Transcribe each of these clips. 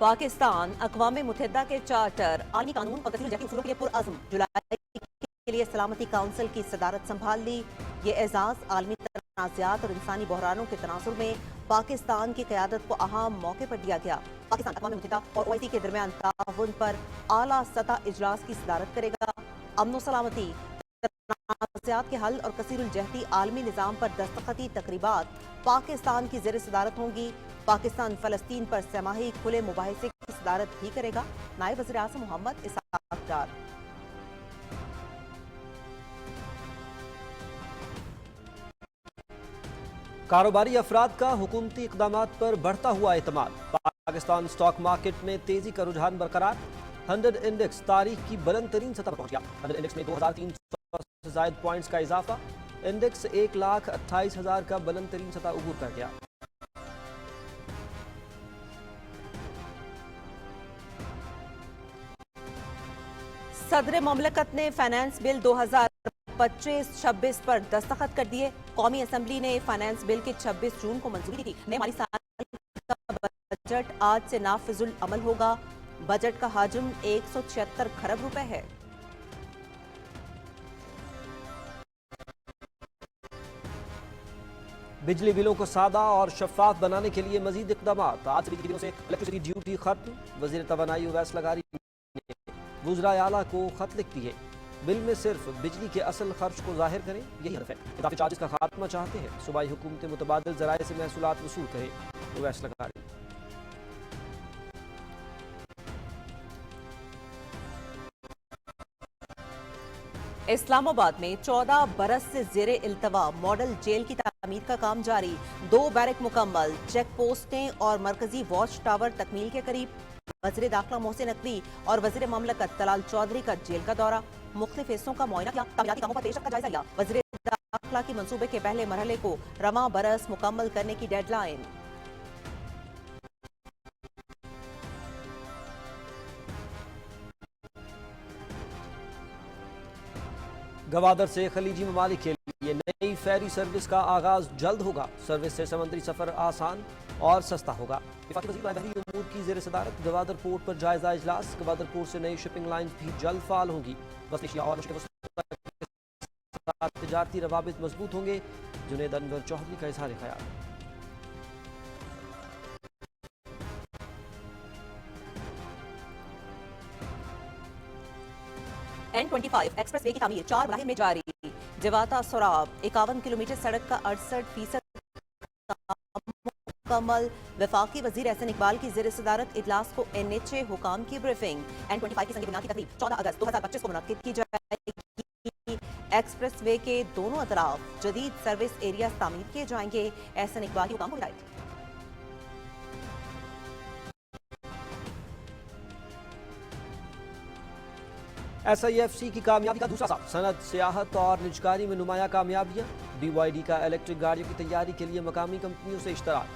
पाकिस्तान अक़वाम मुत्तहिदा के चार्टर, आलमी कानून और कसीर जहती उसूलों के लिए पुरअज़्म। जुलाई के लिए सलामती काउंसिल की सदारत संभाल ली। ये एजाज़ आलमी तनाज़ात और इंसानी बहरानों के तनासुर में पाकिस्तान की क़यादत को अहम मौके पर दिया गया। पाकिस्तान अक़वाम मुत्तहिदा और OIC के दरमियान ताउन पर आला सतह इजलास की सदारत करेगा। अमन व सलामती, तनाज़ात के हल और कसीरुल जहती आलमी निज़ाम पर दस्तखती तकरीबात पाकिस्तान की ज़ेर सदारत होंगी। पाकिस्तान फ़लस्तीन पर समाही खुले मुबाहिसे की सदारत भी करेगा। नायब वज़ीर आज़म मोहम्मद इसहाक़ डार। कारोबारी अफराद का हुकूमती इक़दामात पर बढ़ता हुआ एतमाद। पाकिस्तान स्टॉक मार्केट में तेजी का रुझान बरकरार। 100 इंडेक्स तारीख की बुलंद तरीन सतह पर पहुंच गया। 100 इंडेक्स में 2300 से ज़ायद पॉइंट्स का इजाफा। इंडेक्स 1,28,000 का बुलंद तरीन सतह उबूर कर गया। सदर ममलकत ने फाइनेंस बिल 2025-26 पर दस्तखत कर दिए। कौमी असम्बली ने फाइनेंस बिल के 26 जून को मंजूरी दी। नए माली साल का बजट आज से नाफिजुल अमल होगा। बजट का हजम 176 खरब रुपए है। बिजली बिलों को सादा और शफाफ बनाने के लिए मजीद इक़दामात। आज से बिजली बिलों से इलेक्ट्रिसिटी ड्यूटी खत्म। वज़ीर तवानाई उवैस लगारी ने वुज़राए आला को खत लिख दिए। बिल में सिर्फ बिजली के असल खर्च को जाहिर करें, यही हदफ है। इजाफी चार्जेस का खात्मा चाहते हैं। सूबाई हुकूमतें मुतबादिल ज़राए से महसूलात वसूल करें। उवैस लगारी। इस्लामाबाद में 14 बरस से ज़ेरे इल्तवा मॉडल जेल की तामीर का काम जारी। 2 बैरक मुकम्मल, चेक पोस्टें और मरकजी वॉच टावर तकमील के करीब। वज़ीर दाखिला मोहसिन नकवी और वज़ीर ममलकत तलाल चौधरी का जेल का दौरा। मुख्तलिफ हिस्सों का मुआयना किया। तामीराती कामों पर पेशरफ्त का जायजा लिया। वज़ीर दाखिला की मंसूबे के पहले मरहले को रवां बरस मुकम्मल करने की डेडलाइन। गवादर से खलीजी ममालिक के लिए नई फेरी सर्विस का आगाज जल्द होगा। सर्विस से समुद्री सफर आसान और सस्ता होगा। वफाकी वज़ीर बहरी उमूर की ज़ेर सदारत गवादर पोर्ट पर जायजा इजलास। गवादर पोर्ट से नई शिपिंग लाइन्स भी जल्द फाल होंगी। वस्तिशिया और तजारती रवाबित मजबूत होंगे। जुनेद अनवर चौधरी का इजहार ख्याल। N25 एक्सप्रेस वे की तामीर 4 मराहिल में जारी। जवाता सोराब 51 किलोमीटर सड़क का 68% मुकम्मल। वफाकी वजीर एहसन इकबाल की ज़ेर सदारत इजलास को NHA हुकाम की ब्रीफिंग। N25 की संग बुनियाद की तकरीब 14 अगस्त 2025 को मुनक्किद की जाएगी। एक्सप्रेस वे के दोनों अतराफ जदीद सर्विस एरिया तामीर किए जाएंगे। एहसन इकबाल की हुकाम को हिदायत। SIFC की कामयाबी का दूसरा साल। सनत, सियाहत और निजकारी में नुमाया कामयाबियां। BYD का इलेक्ट्रिक गाड़ियों की तैयारी के लिए मकामी कंपनियों से इश्तराक।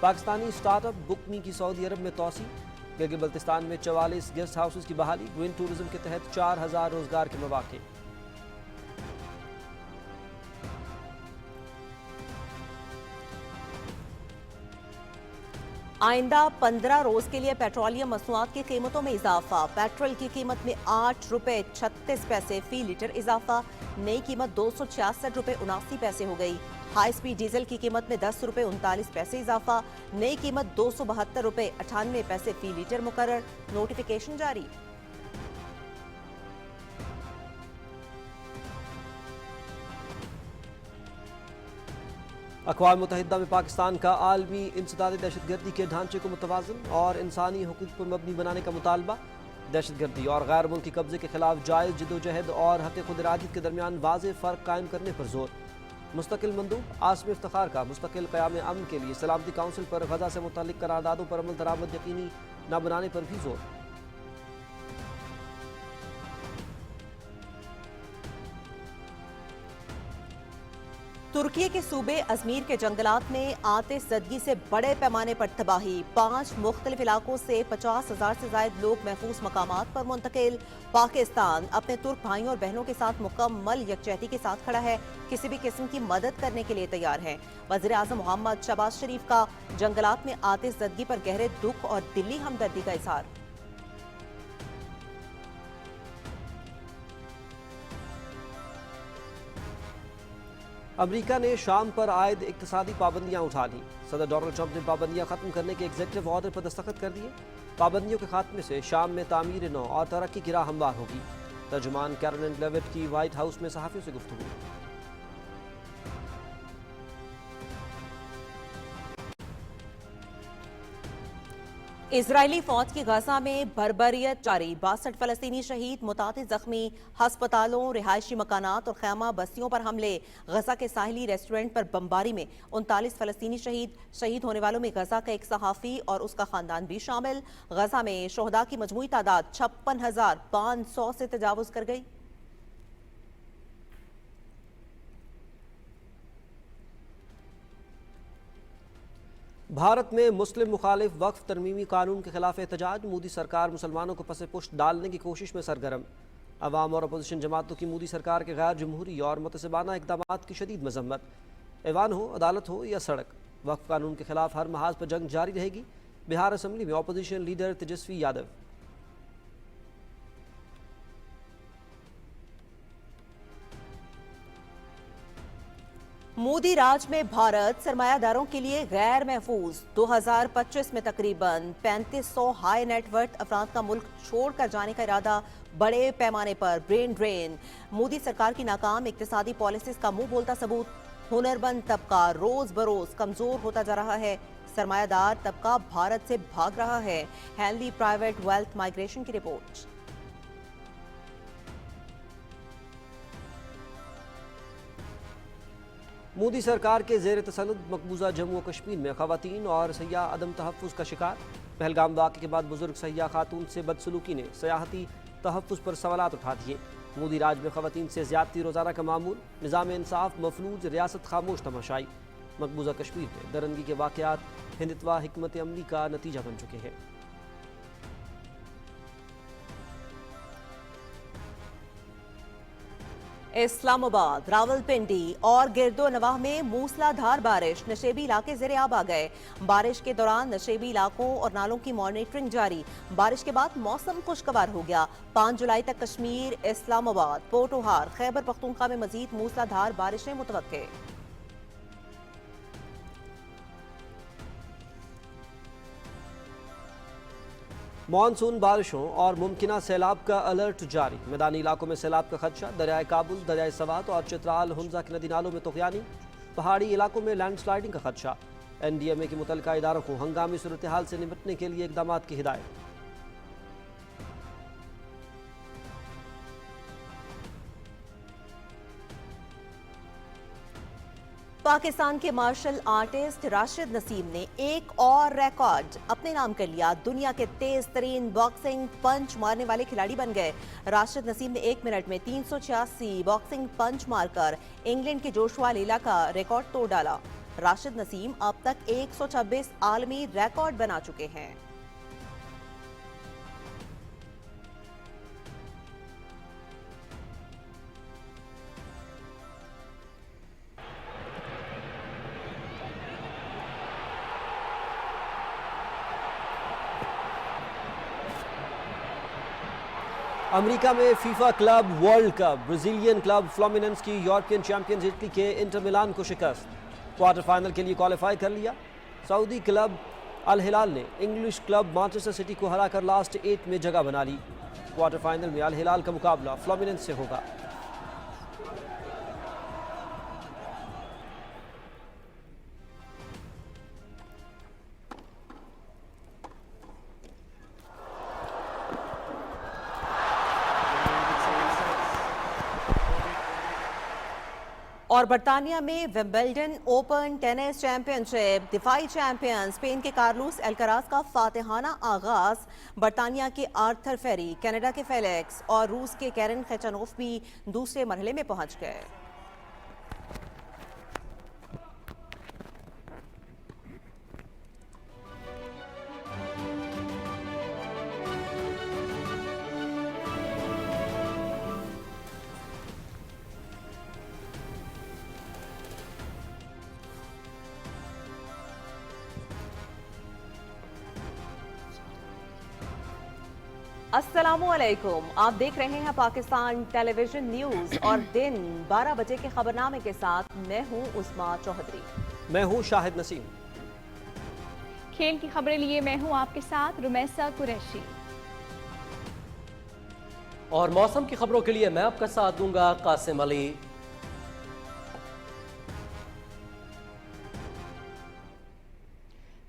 पाकिस्तानी स्टार्टअप बुकमी की सऊदी अरब में तोसी। गिलगित बल्तिस्तान में 44 गेस्ट हाउसेज की बहाली। ग्रीन टूरिज्म के तहत 4000 रोजगार के मौके। आइंदा 15 रोज के लिए पेट्रोलियम मसनूआत की कीमतों में इजाफा। पेट्रोल की कीमत में 8 रुपए 36 पैसे फी लीटर इजाफा। नई कीमत 266 रुपए 79 पैसे हो गई। हाई स्पीड डीजल की कीमत में 10 रुपए 39 पैसे इजाफा। नई कीमत 272 रुपए 98 पैसे फी लीटर मुकर्रर। नोटिफिकेशन जारी। अक़वाम मुत्तहिदा में पाकिस्तान का आलमी इंसदाद दहशतगर्दी के ढांचे को मुतवाज़न और इंसानी हुकूक पर मबनी बनाने का मुतालबा। दहशतगर्दी और गैर मुल्की कब्जे के खिलाफ जायज़ जिदोजहद और हक़ खुद इरादत के दरमियान वाज़ेह फ़र्क कायम करने पर जोर। मुस्तकिल मंदूब आसिम इफ्तिखार का मुस्तकिल क़याम अमन के लिए सलामती काउंसिल पर गज़ा से मुतल्लिक़ करारदादों पर अमल दरामद यकीनी न बनाने पर भी जोर। तुर्की के सूबे अजमीर के जंगलात में आतिश ज़दगी से बड़े पैमाने पर तबाही। 5 मुख्तलिफ इलाकों से 50,000 से ज़ायद लोग महफूज मकामात पर मुंतकिल। पाकिस्तान अपने तुर्क भाइयों और बहनों के साथ मुकम्मल यकजहती के साथ खड़ा है, किसी भी किस्म की मदद करने के लिए तैयार है। वज़ीर आज़म मोहम्मद शहबाज शरीफ का जंगलात में आतिश ज़दगी पर गहरे दुख और दिली हमदर्दी का इजहार। अमेरिका ने शाम पर आयद इक्तिसादी पाबंदियां उठा लीं। सदर डोनाल्ड ट्रंप ने पाबंदियां खत्म करने के एग्जीक्यूटिव ऑर्डर पर दस्तखत कर दिए। पाबंदियों के खात्मे से शाम में तामीर नौ और तरक्की की राह हमवार होगी। तर्जुमान कैरोलिन लेविट की व्हाइट हाउस में सहाफ़ियों से गुफ्तगू। इजरायली फौज की गजा में बर्बरियत जारी। 62 फलस्तीनी शहीद, मुतादिद जख्मी। हस्पतालों, रिहायशी मकानात और खैमा बस्तियों पर हमले। गजा के साहिली रेस्टोरेंट पर बमबारी में 39 फलस्तीनी शहीद होने वालों में गजा का एक सहाफ़ी और उसका खानदान भी शामिल। गजा में शोहदा की मजमूई तादाद 56,500 से तजावुज कर गई। भारत में मुस्लिम मुखालिफ वक्फ तरमीमी कानून के खिलाफ एहतजाज। मोदी सरकार मुसलमानों को पसे पुष्ट डालने की कोशिश में सरगर्म। अवाम और अपोजिशन जमातों की मोदी सरकार के गैर जमहूरी और मुतसबाना इक़दामात की शदीद मजम्मत। ऐवान हो, अदालत हो या सड़क, वक्फ कानून के खिलाफ हर महाज पर जंग जारी रहेगी। बिहार असम्बली में अपोजिशन लीडर तेजस्वी यादव। मोदी राज में भारत सरमायादारों के लिए गैर महफूज। 2025 में तकरीबन 3500 हाई नेटवर्थ अफराद का मुल्क छोड़कर जाने का इरादा। बड़े पैमाने पर ब्रेन ड्रेन। मोदी सरकार की नाकाम इक्तिसादी पॉलिसीज का मुंह बोलता सबूत। हुनरमंद तबका रोज बरोज कमजोर होता जा रहा है। सरमायादार तबका भारत से भाग रहा है। हैंली प्राइवेट वेल्थ माइग्रेशन की रिपोर्ट। मोदी सरकार के ज़ेर तसल्लुत मकबूजा जम्मू और कश्मीर में ख़वातीन और सयाह अदम तहफ़्फ़ुज़ का शिकार। पहलगाम वाक़े के बाद बुजुर्ग सयाह खातून से बदसलूकी ने सयाहती तहफ़्फ़ुज़ पर सवालात उठा दिए। मोदी राज में ख़वातीन से ज़्यादती रोज़ाना का मामूल। निज़ाम इंसाफ मफलूज, रियासत खामोश तमाशाई। मकबूजा कश्मीर में दरंगी के वाक़यात हिंदुत्वा हिकमत अमली का नतीजा बन चुके हैं। इस्लामाबाद, रावलपिंडी और गिरदो नवाह में मूसलाधार बारिश। नशेबी इलाके ज़ेरे आब आ गए। बारिश के दौरान नशेबी इलाकों और नालों की मॉनिटरिंग जारी। बारिश के बाद मौसम खुशगवार हो गया। 5 जुलाई तक कश्मीर, इस्लामाबाद, पोटोहार, खैबर पख्तूनख्वा में मजीद मूसलाधार बारिशें मुतवक्के। मानसून बारिशों और मुमकिना सैलाब का अलर्ट जारी। मैदानी इलाकों में सैलाब का खदशा। दरियाए काबुल, दरियाए सवात और चित्राल हुंजा के नदी नालों में तुग़यानी। पहाड़ी इलाकों में लैंडस्लाइडिंग का खदशा। NDMA के मुतल्लिका इदारों को हंगामी सूरत हाल से निपटने के लिए इक़दामात की हिदायत। पाकिस्तान के मार्शल आर्टिस्ट राशिद नसीम ने एक और रिकॉर्ड अपने नाम कर लिया। दुनिया के तेज तरीन बॉक्सिंग पंच मारने वाले खिलाड़ी बन गए। राशिद नसीम ने 1 मिनट में 386 बॉक्सिंग पंच मारकर इंग्लैंड के जोशुआ लीला का रिकॉर्ड तोड़ डाला। राशिद नसीम अब तक 126 आलमी रिकॉर्ड बना चुके हैं। अमेरिका में FIFA club world cup. Brazilian club Fluminense की यूरोपियन चैंपियंस इटली के इंटर मिलान को शिकस्त। क्वार्टर फाइनल के लिए क्वालिफाई कर लिया। सऊदी क्लब अल हिलाल ने इंग्लिश क्लब मैनचेस्टर सिटी को हराकर लास्ट 8 में जगह बना ली। क्वार्टर फाइनल में अल हिलाल का मुकाबला फ्लोमिनेंस से होगा। और बर्तानिया में विंबलडन ओपन टेनिस चैंपियनशिप। दिफाई चैंपियन स्पेन के कार्लोस अल्कराज का फातिहाना आगाज। बर्तानिया के आर्थर फेरी, कनाडा के फेलिक्स और रूस के कैरन खैचानोफ भी दूसरे मरहले में पहुंच गए। अस्सलामुअलैकुम, आप देख रहे हैं पाकिस्तान टेलीविजन न्यूज और दिन 12 बजे के खबरनामे के साथ मैं हूं उस्मा चौधरी। मैं हूं शाहिद नसीम। खेल की खबरें लिए मैं हूं आपके साथ रुमैसा कुरैशी। और मौसम की खबरों के लिए मैं आपका साथ दूंगा कासिम अली।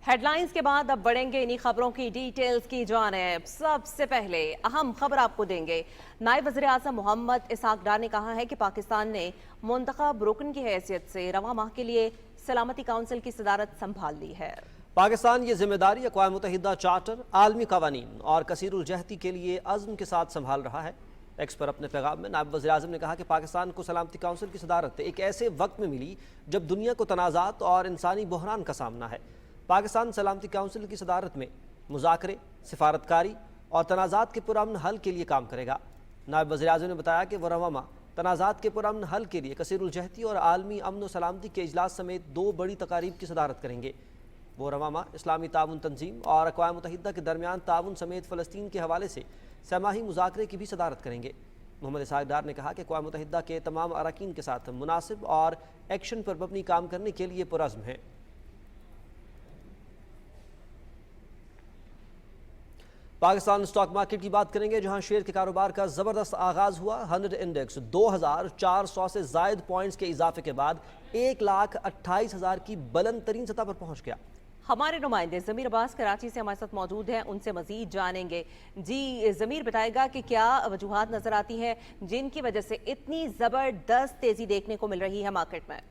हेडलाइंस के बाद अब बढ़ेंगे इन्हीं खबरों की डिटेल्स की जानिब। सबसे पहले अहम खबर आपको देंगे। नायब वज़ीर आज़म मोहम्मद इसहाक डार ने कहा है कि पाकिस्तान ने मुंतखब रुकन की हैसियत से रवा माह के लिए सलामती काउंसिल की सदारत संभाल ली है। पाकिस्तान ये जिम्मेदारी अक़वाम मुत्तहिदा चार्टर, आलमी कवानीन और कसीरुल जहती के लिए अज़्म के साथ संभाल रहा है। एक्स पर अपने पैगाम में नायब वज़ीर आज़म ने कहा कि पाकिस्तान को सलामती काउंसिल की सदारत एक ऐसे वक्त में मिली जब दुनिया को तनाज़ात और इंसानी बहरान का सामना है। पाकिस्तान सलामती काउंसिल की सदारत में मुज़ाकरे, सिफारतकारी और तनाज़ात के पुरअमन हल के लिए काम करेगा। नायब वज़ीर आज़म ने बताया कि वह रवा माह तनाज़ात के पुरअमन हल के लिए कसीरुल जहती और आलमी अमन व सलामती के इजलास समेत 2 बड़ी तकारीब की सदारत करेंगे। वो रवा माह इस्लामी ताउन तंजीम और अक़वाम मुत्तहिदा के दरमियान ताउन समेत फ़लस्तीन के हवाले से समाही मुज़ाकरे की भी सदारत करेंगे। मोहम्मद इसहाक डार ने कहा कि अक़वाम मुत्तहिदा के तमाम अरकान के साथ मुनासिब और एक्शन पर मबनी काम करने के लिए पुरअज़्म हैं। पाकिस्तान स्टॉक मार्केट की बात करेंगे, जहां शेयर के कारोबार का ज़बरदस्त आगाज़ हुआ। 100 इंडेक्स 2400 से ज़ायद पॉइंट्स के इजाफे के बाद 1,28,000 की बुलंद तरीन सतह पर पहुंच गया। हमारे नुमाइंदे ज़मीर अब्बास कराची से हमारे साथ मौजूद हैं, उनसे मजीद जानेंगे। जी ज़मीर, बताएगा कि क्या वजूहात नजर आती हैं जिनकी वजह से इतनी ज़बरदस्त तेज़ी देखने को मिल रही है मार्केट में?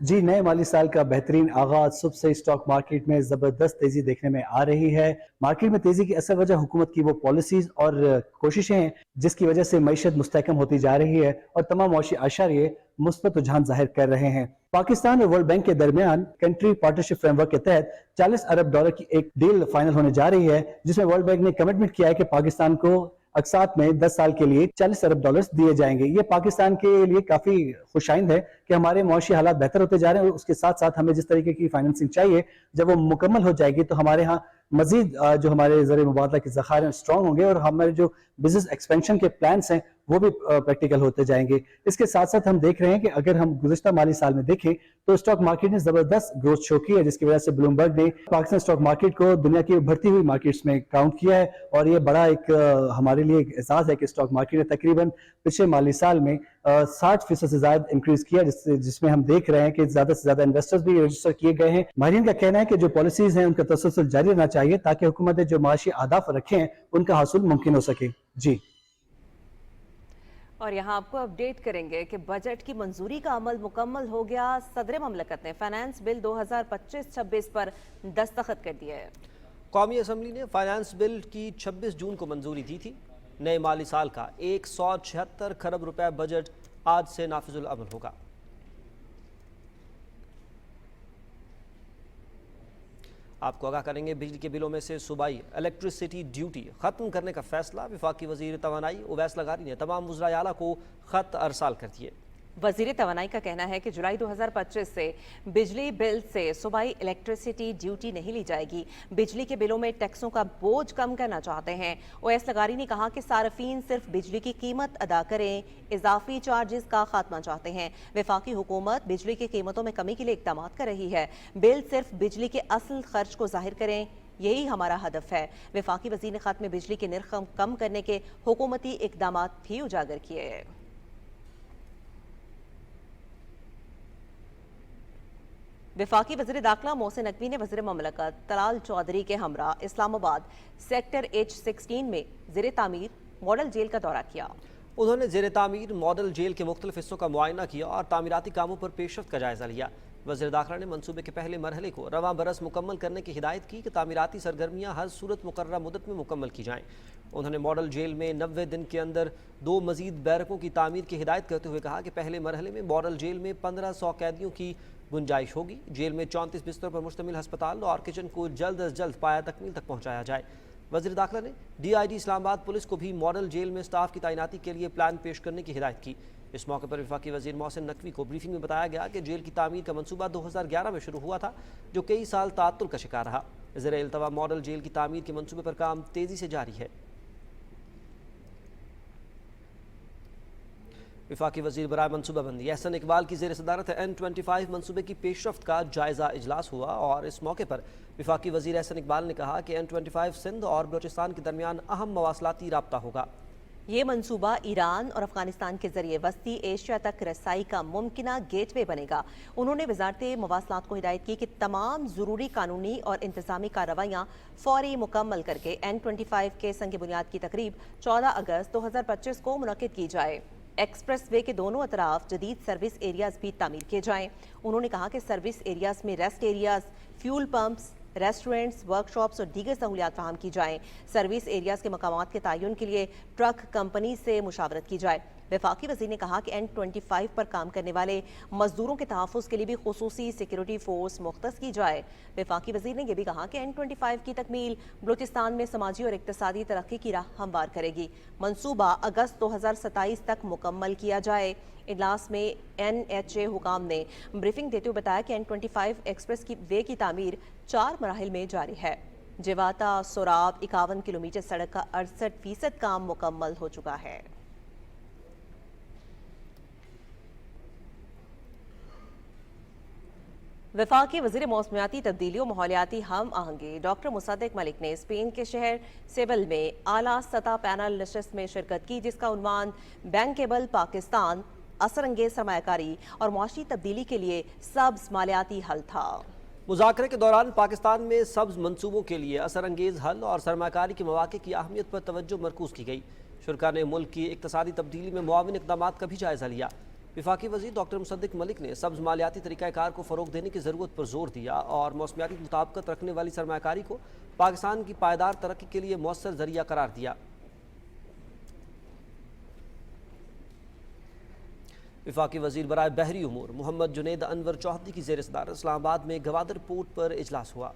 जी, नए माली साल का बेहतरीन आगाज सुबह से स्टॉक मार्केट में जबरदस्त तेजी देखने में आ रही है। मार्केट में तेजी की असल वजह हुकूमत की वो पॉलिसीज और कोशिशें हैं जिसकी वजह से मईशत मुस्तहकम होती जा रही है और तमाम मौशी आशारिये मुस्बत रुझान जाहिर कर रहे हैं। पाकिस्तान और वर्ल्ड बैंक के दरमियान कंट्री पार्टनरशिप फ्रेमवर्क के तहत $40 अरब की एक डील फाइनल होने जा रही है, जिसमें वर्ल्ड बैंक ने कमिटमेंट किया है कि पाकिस्तान को अक़सात में 10 साल के लिए $40 अरब दिए जाएंगे। ये पाकिस्तान के लिए काफी खुशाइंद है कि हमारे मुआशी हालात बेहतर होते जा रहे हैं और उसके साथ साथ हमें जिस तरीके की फाइनेंसिंग चाहिए, जब वो मुकम्मल हो जाएगी तो हमारे यहाँ मजीद जो हमारे ज़रिए मुबादला के ज़खायर स्ट्रॉन्ग होंगे और हमारे जो बिजनेस एक्सपेंशन के प्लान्स हैं वो भी प्रैक्टिकल होते जाएंगे। इसके साथ साथ हम देख रहे हैं कि अगर हम गुज़िश्ता माली साल में देखें तो स्टॉक मार्केट ने जबरदस्त ग्रोथ शो की है, जिसकी वजह से ब्लूमबर्ग ने पाकिस्तान स्टॉक मार्केट को दुनिया की बढ़ती हुई मार्केट्स में काउंट किया है और ये बड़ा एक हमारे लिए एक एहसास है कि स्टॉक मार्केट ने तकरीबन पिछले माली साल में 60% से ज्यादा इंक्रीज किया, जिसमें हम देख रहे हैं कि ज्यादा से ज्यादा इन्वेस्टर्स भी रजिस्टर किए गए हैं। माहिरीन का कहना है कि जो पॉलिसीज हैं उनका तसलसल जारी रहना चाहिए ताकि हुकूमत जो माशी अहदाफ रखे हैं उनका हासिल मुमकिन हो सके। जी, और यहाँ आपको अपडेट करेंगे कि बजट की मंजूरी का अमल मुकम्मल हो गया। सदर ममलकत ने फाइनेंस बिल 2025-26 पर दस्तखत कर दिया है। कौमी असम्बली ने फाइनेंस बिल की 26 जून को मंजूरी दी थी। नए माली साल का 176 खरब रुपए बजट आज से नाफिजुल अमल होगा। आपको आगाह करेंगे, बिजली के बिलों में से सूबाई इलेक्ट्रिसिटी ड्यूटी खत्म करने का फैसला। वफाकी वजीर तवानाई उवैस लगारी ने तमाम वज़राए आला को खत अरसाल कर दिए। वजीर तवानाई का कहना है कि जुलाई 2025 से बिजली बिल से सूबाई इलेक्ट्रिसिटी ड्यूटी नहीं ली जाएगी। बिजली के बिलों में टैक्सों का बोझ कम करना चाहते हैं। ओवैस लगारी ने कहा कि सार्फिन सिर्फ बिजली की कीमत अदा करें, इजाफी चार्जेस का खात्मा चाहते हैं। वफाकी हुकूमत बिजली की कीमतों में कमी के लिए इकदाम कर रही है। बिल सिर्फ बिजली के असल खर्च को जाहिर करें, यही हमारा हदफ है। वफाकी वजीर ने खत में बिजली के निर्ख कम करने के हुकूमती इकदाम भी उजागर किए। वफाकी वज़ीर दाखिला मोहसिन नकवी ने वज़ीर ममलकत तलाल चौधरी के हमरा इस्लामाबाद सेक्टर H16 में ज़ेर तामीर मॉडल जेल का दौरा किया। उन्होंने ज़ेर तामीर मॉडल जेल के मुख्तलिफ हिस्सों का मुआयना किया और तामीराती कामों पर पेशरफ्त का जायजा लिया। वज़ीर दाखिला ने मनसूबे के पहले मरहले को रवां बरस मुकम्मल करने की हिदायत की कि तामीराती सरगर्मियाँ हर सूरत मुकर्ररा मुद्दत में मुकम्मल की जाएँ। उन्होंने मॉडल जेल में 90 दिन के अंदर 2 मजीद बैरकों की तामीर की हिदायत करते हुए कहा कि पहले मरहले में मॉडल जेल में 1500 कैदियों की गुंजाइश होगी। जेल में 34 बिस्तरों पर मुश्तमिल हस्पताल और किचन को जल्द अज जल्द पाया तकमील तक पहुँचाया जाए। वज़ीर दाखिला ने DIG इस्लामाबाद पुलिस को भी मॉडल जेल में स्टाफ की तैनाती के लिए प्लान पेश करने की हिदायत की। इस मौके पर वफाकी वज़ीर मोहसिन नकवी को ब्रीफिंग में बताया गया कि जेल की तामीर का मनसूबा 2011 में शुरू हुआ था, जो कई साल ताअत्तुल का शिकार रहा। ज़ेर इल्तवा मॉडल जेल की तामीर के मंसूबे पर काम तेज़ी से जारी है। वफाकी वज़ीर बराए मनसूबाबंदी एहसन इकबाल की ज़ेर सदारत N25 मनसूबे की पेशरफ्त का जायज़ा इजलास हुआ और इस मौके पर वफाकी वज़ीर एहसन इकबाल ने कहा कि N25 सिंध और बलोचिस्तान के दरमियान अहम मवासलाती राब्ता होगा। ये मंसूबा ईरान और अफगानिस्तान के जरिए वस्ती एशिया तक रसाई का मुमकिना गेटवे बनेगा। उन्होंने वजारत मवासलात को हिदायत की कि तमाम ज़रूरी कानूनी और इंतजामी कार्रवाइयाँ फौरी मुकम्मल करके N25 के संग बुनियाद की तकरीब 14 अगस्त 2025 को मुनक्किद की जाए। एक्सप्रेस वे के दोनों अतराफ जदीद सर्विस एरियाज भी तामीर किए जाएं। उन्होंने कहा कि सर्विस एरियाज में rest areas, fuel pumps, restaurants, workshops और दीगर सहूलियात फराहम की जाएं। सर्विस एरियाज के मकामात के तयन के लिए ट्रक कंपनी से मुशावरत की जाए। वफाकी वज़ीर ने कहा कि N25 पर काम करने वाले मजदूरों के तहफ़्फ़ुज़ के लिए भी खुसूसी सिक्योरिटी फोर्स मुख्तस की जाए। वफाकी वज़ीर ने यह भी कहा कि N25 की तकमील बलूचिस्तान में समाजी और इक़्तिसादी तरक्की की राह हमवार करेगी। मंसूबा अगस्त 2027 तक मुकम्मल किया जाए। इजलास में NHA हुकाम ने ब्रीफिंग देते हुए बताया कि N25 एक्सप्रेस की वे की तामीर 4 मराहिल में जारी है। जेवाता सोराब 51 किलोमीटर सड़क का 68% काम मुकम्मल हो चुका है। वफाकी वज़ीर मौसमियाती तब्दीली और माहौलियाती हम आहंगी डॉक्टर मुसद्दिक मलिक ने स्पेन के शहर सेवल में आला सतह पैनल नशस्त में शिरकत की, जिसका उन्वान बैंकेबल पाकिस्तान, असरअंगेज सरमायाकारी और मुआशी तब्दीली के लिए सब्ज मालियाती हल था। मुज़ाकरे के दौरान पाकिस्तान में सब्ज मनसूबों के लिए असरअंगेज हल और सरमायाकारी के मौक़े की अहमियत पर तवज्जो मरकूज़ की गई। शुरा ने मुल्क की इक़्तिसादी तब्दीली में मुआविन इक़दामात का भी जायज़ा लिया। वफाकी वज़ीर डॉक्टर मुसद्दिक मलिक ने सब्ज मालियाती तरीक़ाकार को फ़रोग़ देने की ज़रूरत पर जोर दिया और मौसमियाती मुताबिकत रखने वाली सरमायाकारी को पाकिस्तान की पायदार तरक्की के लिए मौसर ज़रिया करार दिया। वफाकी वज़ीर बराए बहरी उमूर मोहम्मद जुनैद अनवर चौधरी की ज़ेर सदारत इस्लामाबाद में गवादर पोर्ट पर इजलास हुआ।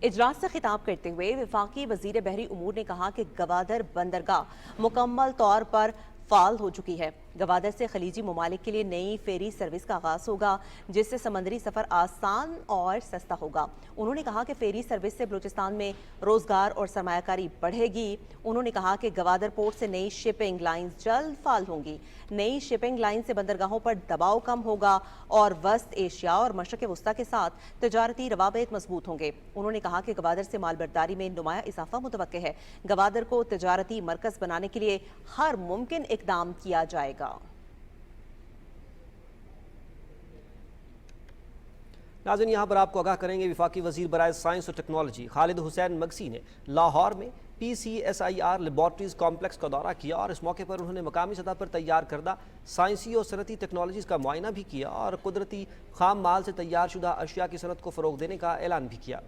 इजलास से खिताब करते हुए वफाकी वज़ीर बहरी उमूर ने कहा कि गवादर बंदरगाह मुकम्मल तौर पर फाल हो चुकी है। गवादर से खलीजी ममालिक के लिए नई फेरी सर्विस का आगाज होगा, जिससे समंदरी सफ़र आसान और सस्ता होगा। उन्होंने कहा कि फेरी सर्विस से बलूचिस्तान में रोज़गार और सरमायाकारी बढ़ेगी। उन्होंने कहा कि गवादर पोर्ट से नई शिपिंग लाइन्स जल्द फाल होंगी। नई शिपिंग लाइन से बंदरगाहों पर दबाव कम होगा और वस्त एशिया और मशरक़ वस्ता के साथ तजारती रवाबित मजबूत होंगे। उन्होंने कहा कि गवादर से मालबरदारी में नुमाया इजाफा मुतवक्के है। गवादर को तजारती मरकज़ बनाने के लिए हर मुमकिन इक़दाम किया जाएगा। नाज़रीन, यहाँ पर आपको आगाह करेंगे वफाकी वज़ीर बराए साइंस और टेक्नोलॉजी खालिद हुसैन मगसी ने लाहौर में PCSIR लेबॉर्ट्रीज़ कॉम्प्लेक्स का दौरा किया और इस मौके पर उन्होंने मकामी सतह पर तैयार करदा साइंसी और सनती टेक्नोलॉजीज़ का मुआयना भी किया और कुदरती खाम माल से तैयार शुदा अशिया की सनत को फ़रोग़ देने का ऐलान भी किया।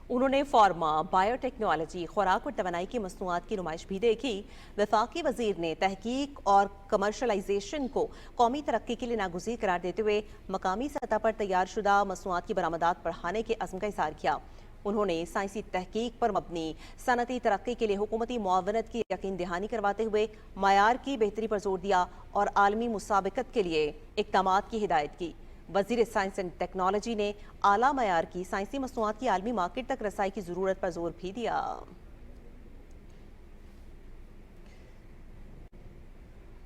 उन्होंने फार्मा, बायोटेक्नोलॉजी, खुराक और तवानाई की मसनूआत की नुमाइश भी देखी। वफाकी वज़ीर ने तहकीक और कमर्शलाइजेशन को कौमी तरक्की के लिए नागुज़ीर करार देते हुए मकामी सतह पर तैयार शुदा मसनूआत की बरामदात बढ़ाने के अज़्म का इज़हार किया। उन्होंने साइंसी तहकीक पर मबनी सनती तरक्की के लिए हुकूमती मुआवनत की यकीन दहानी करवाते हुए मयार की बेहतरी पर जोर दिया और आलमी मुसाबिकत के लिए इक़दामात की हिदायत की। वज़ीर साइंस एंड टेक्नोलॉजी ने आला मयार की साइंसी मसनूआत की आलमी मार्केट तक रसाई की ज़रूरत पर जोर भी दिया।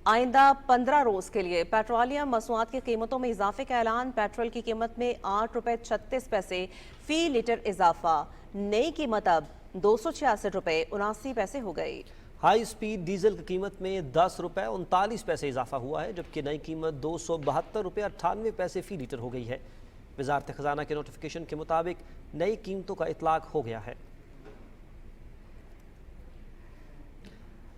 आइंदा 15 रोज़ के लिए पेट्रोलियम मसनूआत की कीमतों में इजाफे का ऐलान। पेट्रोल की कीमत में 8 रुपये 36 पैसे फी लीटर इजाफा। नई कीमत अब 266 रुपये 79 पैसे हो गई। हाई स्पीड डीजल की कीमत में 10 रुपये 39 पैसे इजाफा हुआ है, जबकि नई कीमत 272 रुपये 98 पैसे फी लीटर हो गई है। वजारत खजाना के नोटिफिकेशन के मुताबिक नई कीमतों का इतलाक हो गया है।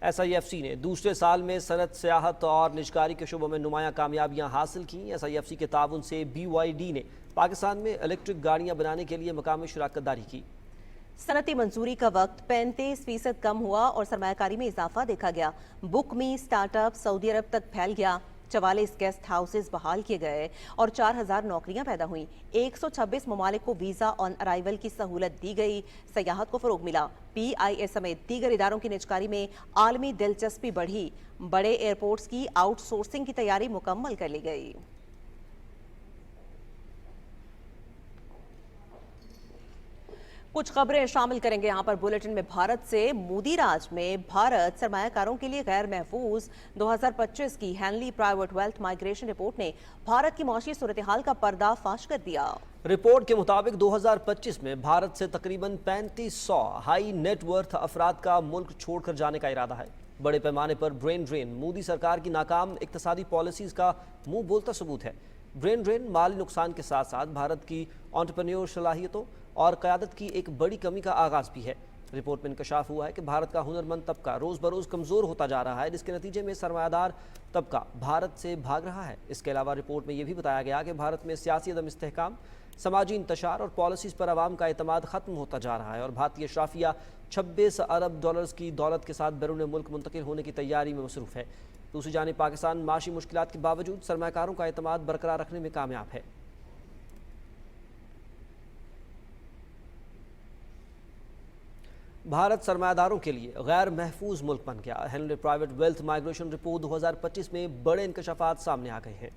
SIFC ने दूसरे साल में सनत, सियाहत और निजकारी के शुबों में नुमायां कामयाबियां हासिल की। SIFC के ताउन से BYD ने पाकिस्तान में इलेक्ट्रिक गाड़ियां बनाने के लिए मकामी शराकत दारी की। सनती मंजूरी का वक्त 35% कम हुआ और सरमायाकारी में इजाफा देखा गया। बुक मी स्टार्टअप सऊदी अरब तक फैल गया। 44 गेस्ट हाउसेज बहाल किए गए और 4000 नौकरियां पैदा हुई। 126 ममालिक को वीज़ा ऑन अराइवल की सहूलत दी गई। सयाहत को फ़रोग मिला। PIA समेत दीगर इदारों की निजकारी में आलमी दिलचस्पी बढ़ी। बड़े एयरपोर्ट्स की आउटसोर्सिंग की तैयारी मुकम्मल कर ली गई। कुछ खबरें शामिल करेंगे यहाँ पर बुलेटिन में। भारत से मोदी राज में भारत सरमायाकारों के लिए गैर महफूज 2025 की Henley private wealth migration report ने भारत की मौशी सूरत हाल का पर्दाफाश कर दिया। रिपोर्ट के मुताबिक 2025 में भारत से तकरीबन 3500 हाई नेट वर्थ अफराद का मुल्क छोड़कर जाने का इरादा है। बड़े पैमाने पर ब्रेन ड्रेन मोदी सरकार की नाकाम इक्तिसादी पॉलिसीज का मुंह बोलता सबूत है। ब्रेन ड्रेन माली नुकसान के साथ साथ भारत की एंटरप्रेन्योर सलाहियतों और क़यादत की एक बड़ी कमी का आगाज़ भी है। रिपोर्ट में इंकशाफ हुआ है कि भारत का हुनरमंद तबका रोज़ बरोज़ कमज़ोर होता जा रहा है, जिसके नतीजे में सरमायादार तबका भारत से भाग रहा है। इसके अलावा रिपोर्ट में यह भी बताया गया कि भारत में सियासी अदम इस्तेहकाम, समाजी इंतशार और पॉलिसीज़ पर आवाम का एतमाद ख़त्म होता जा रहा है और भारतीय अशराफिया 26 अरब डॉलर्स की दौलत के साथ बैरून मुल्क मुंतकिल होने की तैयारी में मसरूफ़ है। दूसरी जानिब पाकिस्तान माशी मुश्किलात के बावजूद सरमायाकारों का एतमाद बरकरार रखने में कामयाब है। भारत सरमायादारों के लिए गैर महफूज मुल्क बन गया। Henley private wealth migration report 2025 में बड़े इंकशाफात सामने आ गए हैं।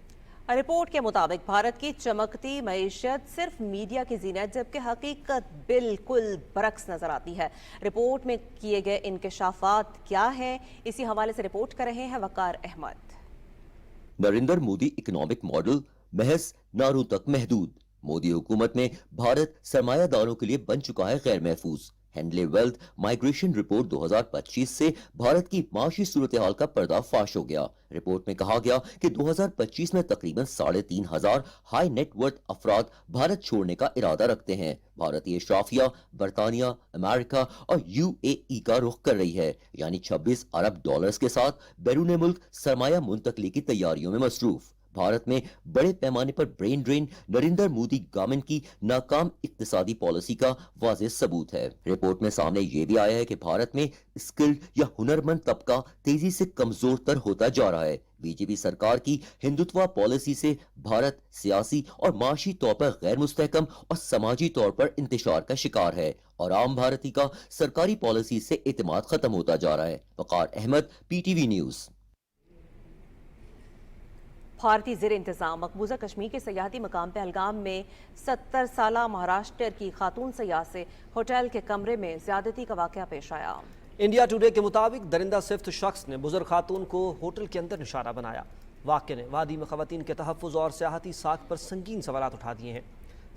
रिपोर्ट के मुताबिक भारत की चमकती मईशत सिर्फ मीडिया की जीनत, जबकि हकीकत बिल्कुल बरक्स नजर आती है। रिपोर्ट में किए गए इंकशाफात क्या हैं, इसी हवाले से रिपोर्ट कर रहे हैं वकार अहमद। नरेंद्र मोदी इकोनॉमिक मॉडल महज नारों तक महदूद। मोदी हुकूमत में भारत सरमायादारों के लिए बन चुका है गैर महफूज। हेनली वेल्थ माइग्रेशन रिपोर्ट 2025 से भारत की माशी सूरत हाल का पर्दाफाश हो गया। रिपोर्ट में कहा गया कि 2025 में तकरीबन 3500 हाई नेट वर्थ अफराद भारत छोड़ने का इरादा रखते हैं। भारतीय अशराफिया बरतानिया, अमेरिका और UAE का रुख कर रही है, यानी 26 अरब डॉलर्स के साथ बैरून मुल्क सरमाया मुंतकली की तैयारियों में मसरूफ। भारत में बड़े पैमाने पर brain drain Narendra Modi government की नाकाम इक्तिसादी पॉलिसी का वाज़ेह सबूत है। रिपोर्ट में सामने ये भी आया है कि भारत में स्किल्ड या हुनरमंद तबका तेजी से कमजोर तर होता जा रहा है। बीजेपी सरकार की हिंदुत्व पॉलिसी से भारत सियासी और माशी तौर पर गैर मुस्तहकम और समाजी तौर पर इंतशार का शिकार है और आम भारती का सरकारी पॉलिसी से एतमाद खत्म होता जा रहा है। वकार अहमद, PTV न्यूज। भारतीय ज़ेर इंतज़ाम मकबूजा कश्मीर के सयाहती मकाम पहलगाम में 70 साला महाराष्ट्र की खातून सयाह से होटल के कमरे में ज्यादती का वाक़या पेश आया। इंडिया टुडे के मुताबिक दरिंदा सिफ्त शख्स ने बुजुर्ग खातून को होटल के अंदर निशाना बनाया। वाक़े ने वादी में ख़वातीन के तहफ़्फ़ुज़ और सियाहती साख पर संगीन सवालात उठा दिए हैं।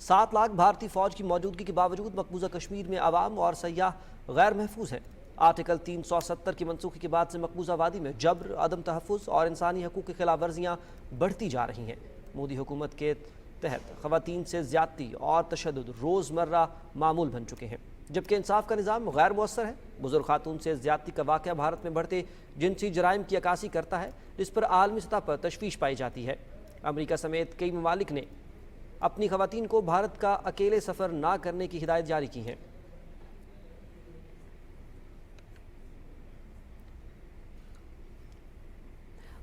7 लाख भारतीय फ़ौज की मौजूदगी के बावजूद मकबूजा कश्मीर में आवाम और सयाह गैर महफूज हैं। आर्टिकल 370 की मनसूखी के बाद से मकबूजा वादी में जबर, अदम तहफ़्फ़ुज़ और इंसानी हकूक़ की खिलाफ वर्जियाँ बढ़ती जा रही हैं। मोदी हुकूमत के तहत ख़वातीन से ज़्यादती और तशद्दुद रोज़मर्रा मामूल बन चुके हैं, जबकि इंसाफ का निज़ाम गैर मुअस्सर है। बुजुर्ग खातून से ज़्यादती का वाक़या भारत में बढ़ते जिनसी जराइम की अक्कासी करता है, जिस पर आलमी सतह पर तशवीश पाई जाती है। अमरीका समेत कई ममालिक ने अपनी ख़वातीन को भारत का अकेले सफ़र ना करने की हिदायत जारी की हैं।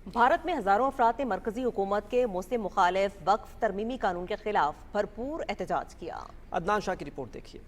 भारत में हजारों अफराद ने मरकजी हुकूमत के मुस्लिम मुखालिफ वक्फ तरमीमी कानून के खिलाफ भरपूर एहतजाज किया। अदनान शाह की रिपोर्ट देखिए।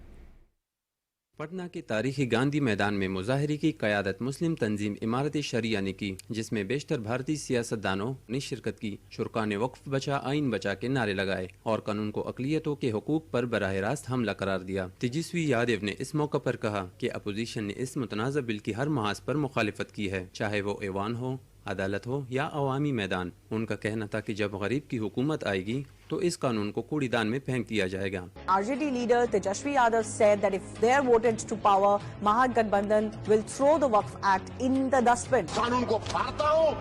पटना के तारीखी गांधी मैदान में मुजाहरे की क़यादत मुस्लिम तंजीम इमारत शरिया ने की, जिसमें बेशतर भारतीय सियासतदानों ने शिरकत की। शुरका ने वक्फ बचा, आइन बचा के नारे लगाए और कानून को अक़लियतों के हुकूक पर बराह रास्त हमला करार दिया। तेजस्वी यादव ने इस मौके पर कहा कि अपोजिशन ने इस मुतनाज़ बिल की हर महाज पर मुखालिफत की है, चाहे वो ऐवान हो, अदालत हो या अवामी मैदान। उनका कहना था कि जब गरीब की हुकूमत आएगी तो इस कानून को कूड़ीदान में फेंक दिया जाएगा। RJD leader Tejasvi Yadav said that if they are voted to power, Mahagathbandhan will throw the Waqf Act in the dustbin. कानून को फाड़ता हूँ,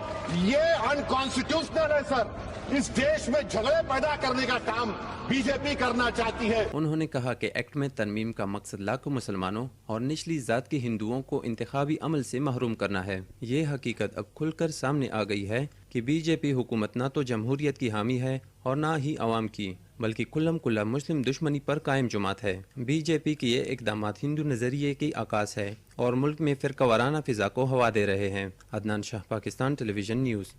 ये अनकॉन्स्टिट्यूशनल है सर। इस देश में झगड़े पैदा करने का काम बीजेपी करना चाहती है। उन्होंने कहा कि एक्ट में तरमीम का मकसद लाखों मुसलमानों और निचली जात के हिंदुओं को इंतखाबी अमल से महरूम करना है। ये हकीकत अब खुलकर सामने आ गई है कि बीजेपी हुकूमत ना तो जमहूरियत की हामी है और ना ही अवाम की, बल्कि कुल्लम कुल्ला मुस्लिम दुश्मनी पर कायम जुमात है। बीजेपी के ये इकदामात हिंदू नजरिए की आकाश है और मुल्क में फिरकावाराना फिजा को हवा दे रहे हैं। Adnan Shah, Pakistan television news.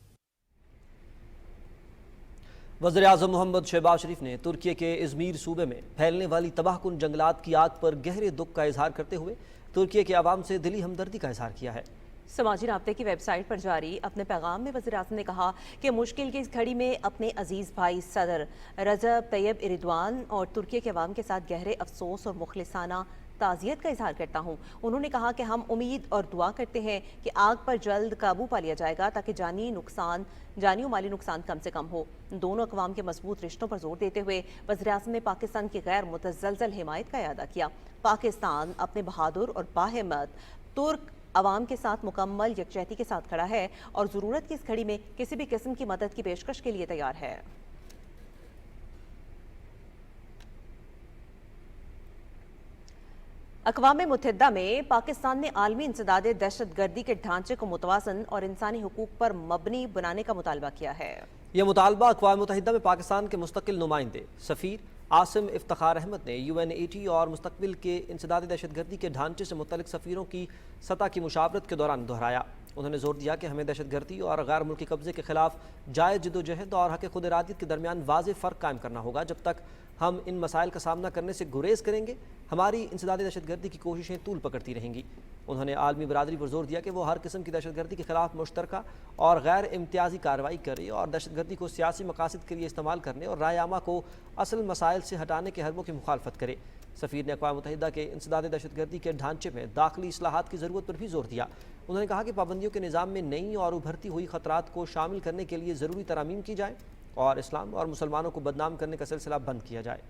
वज़ीर-ए-आज़म मोहम्मद शहबाज शरीफ ने तुर्की के इज़मीर सूबे में फैलने वाली तबाहकुन जंगलात की आग पर गहरे दुख का इजहार करते हुए तुर्की के आवाम से दिली हमदर्दी का इजहार किया है। समाजी राब्ते की वेबसाइट पर जारी अपने पैगाम में वज़ीर-ए-आज़म ने कहा कि मुश्किल की इस घड़ी में अपने अजीज़ भाई सदर रजब तैयब एर्दोआन और तुर्की के अवाम के साथ गहरे अफसोस और मुखलिसाना ताज़ियत का इजहार करता हूँ। उन्होंने कहा कि हम उम्मीद और दुआ करते हैं कि आग पर जल्द काबू पा लिया जाएगा ताकि जानी और माली नुकसान कम से कम हो। दोनों अक़वाम के मजबूत रिश्तों पर जोर देते हुए वज़ीर-ए-आज़म ने पाकिस्तान की गैर मुतज़लज़ल हिमायत का इआदा किया। पाकिस्तान अपने बहादुर और बाहिम्मत तुर्क अवाम के साथ मुकम्मल यकजहती के साथ खड़ा है और ज़रूरत की इस घड़ी में किसी भी किस्म की मदद की पेशकश के लिए तैयार है। अक़वाम मुत्तहिदा में पाकिस्तान ने आलमी इंसदाद दहशत गर्दी के ढांचे को मुतवाज़न और इंसानी हुकूक पर मबनी बनाने का मुतालबा किया है। यह मुतालबा अक़वाम मुत्तहिदा में पाकिस्तान के मुस्तकिल नुमाइंदे सफ़ीर आसिम इफ्तिखार अहमद ने UNAT और मुस्तक़बिल के इंसदाद दहशत गर्दी के ढांचे से मुतल्लिक़ सफ़ीरों की सतह की मुशावरत के दौरान दोहराया। उन्होंने जोर दिया कि हमें दहशत गर्दी और गैर मुल्की कब्ज़े के खिलाफ जायज़ जद्दोजहद और हक़ खुद इरादियत के दरमियान वाज़ेह फ़र्क कायम करना होगा। जब तक हम इन मसाइल का सामना करने से गुरेज करेंगे, हमारी इंसदाद दहशत गर्दी की कोशिशें तूल पकड़ती रहेंगी। उन्होंने आलमी बरादरी पर जोर दिया कि वो हर किस्म की दहशत गर्दी के खिलाफ मुश्तरका और गैर इम्तियाजी कार्रवाई करे और दहशत गर्दी को सियासी मकासद के लिए इस्तेमाल करने और राय आमा को असल मसाइल से हटाने के हरबों की मुखालफत करे। सफ़ीर ने अक़वाम मुत्तहिदा के इंसदाद दहशत गर्दी के ढांचे में दाखिली इस्लाहात की ज़रूरत पर भी जोर दिया। उन्होंने कहा कि पाबंदियों के निज़ाम में नई और उभरती हुई ख़तरात को शामिल करने के लिए ज़रूरी तरामीम की जाए और इस्लाम और मुसलमानों को बदनाम करने का सिलसिला बंद किया जाए।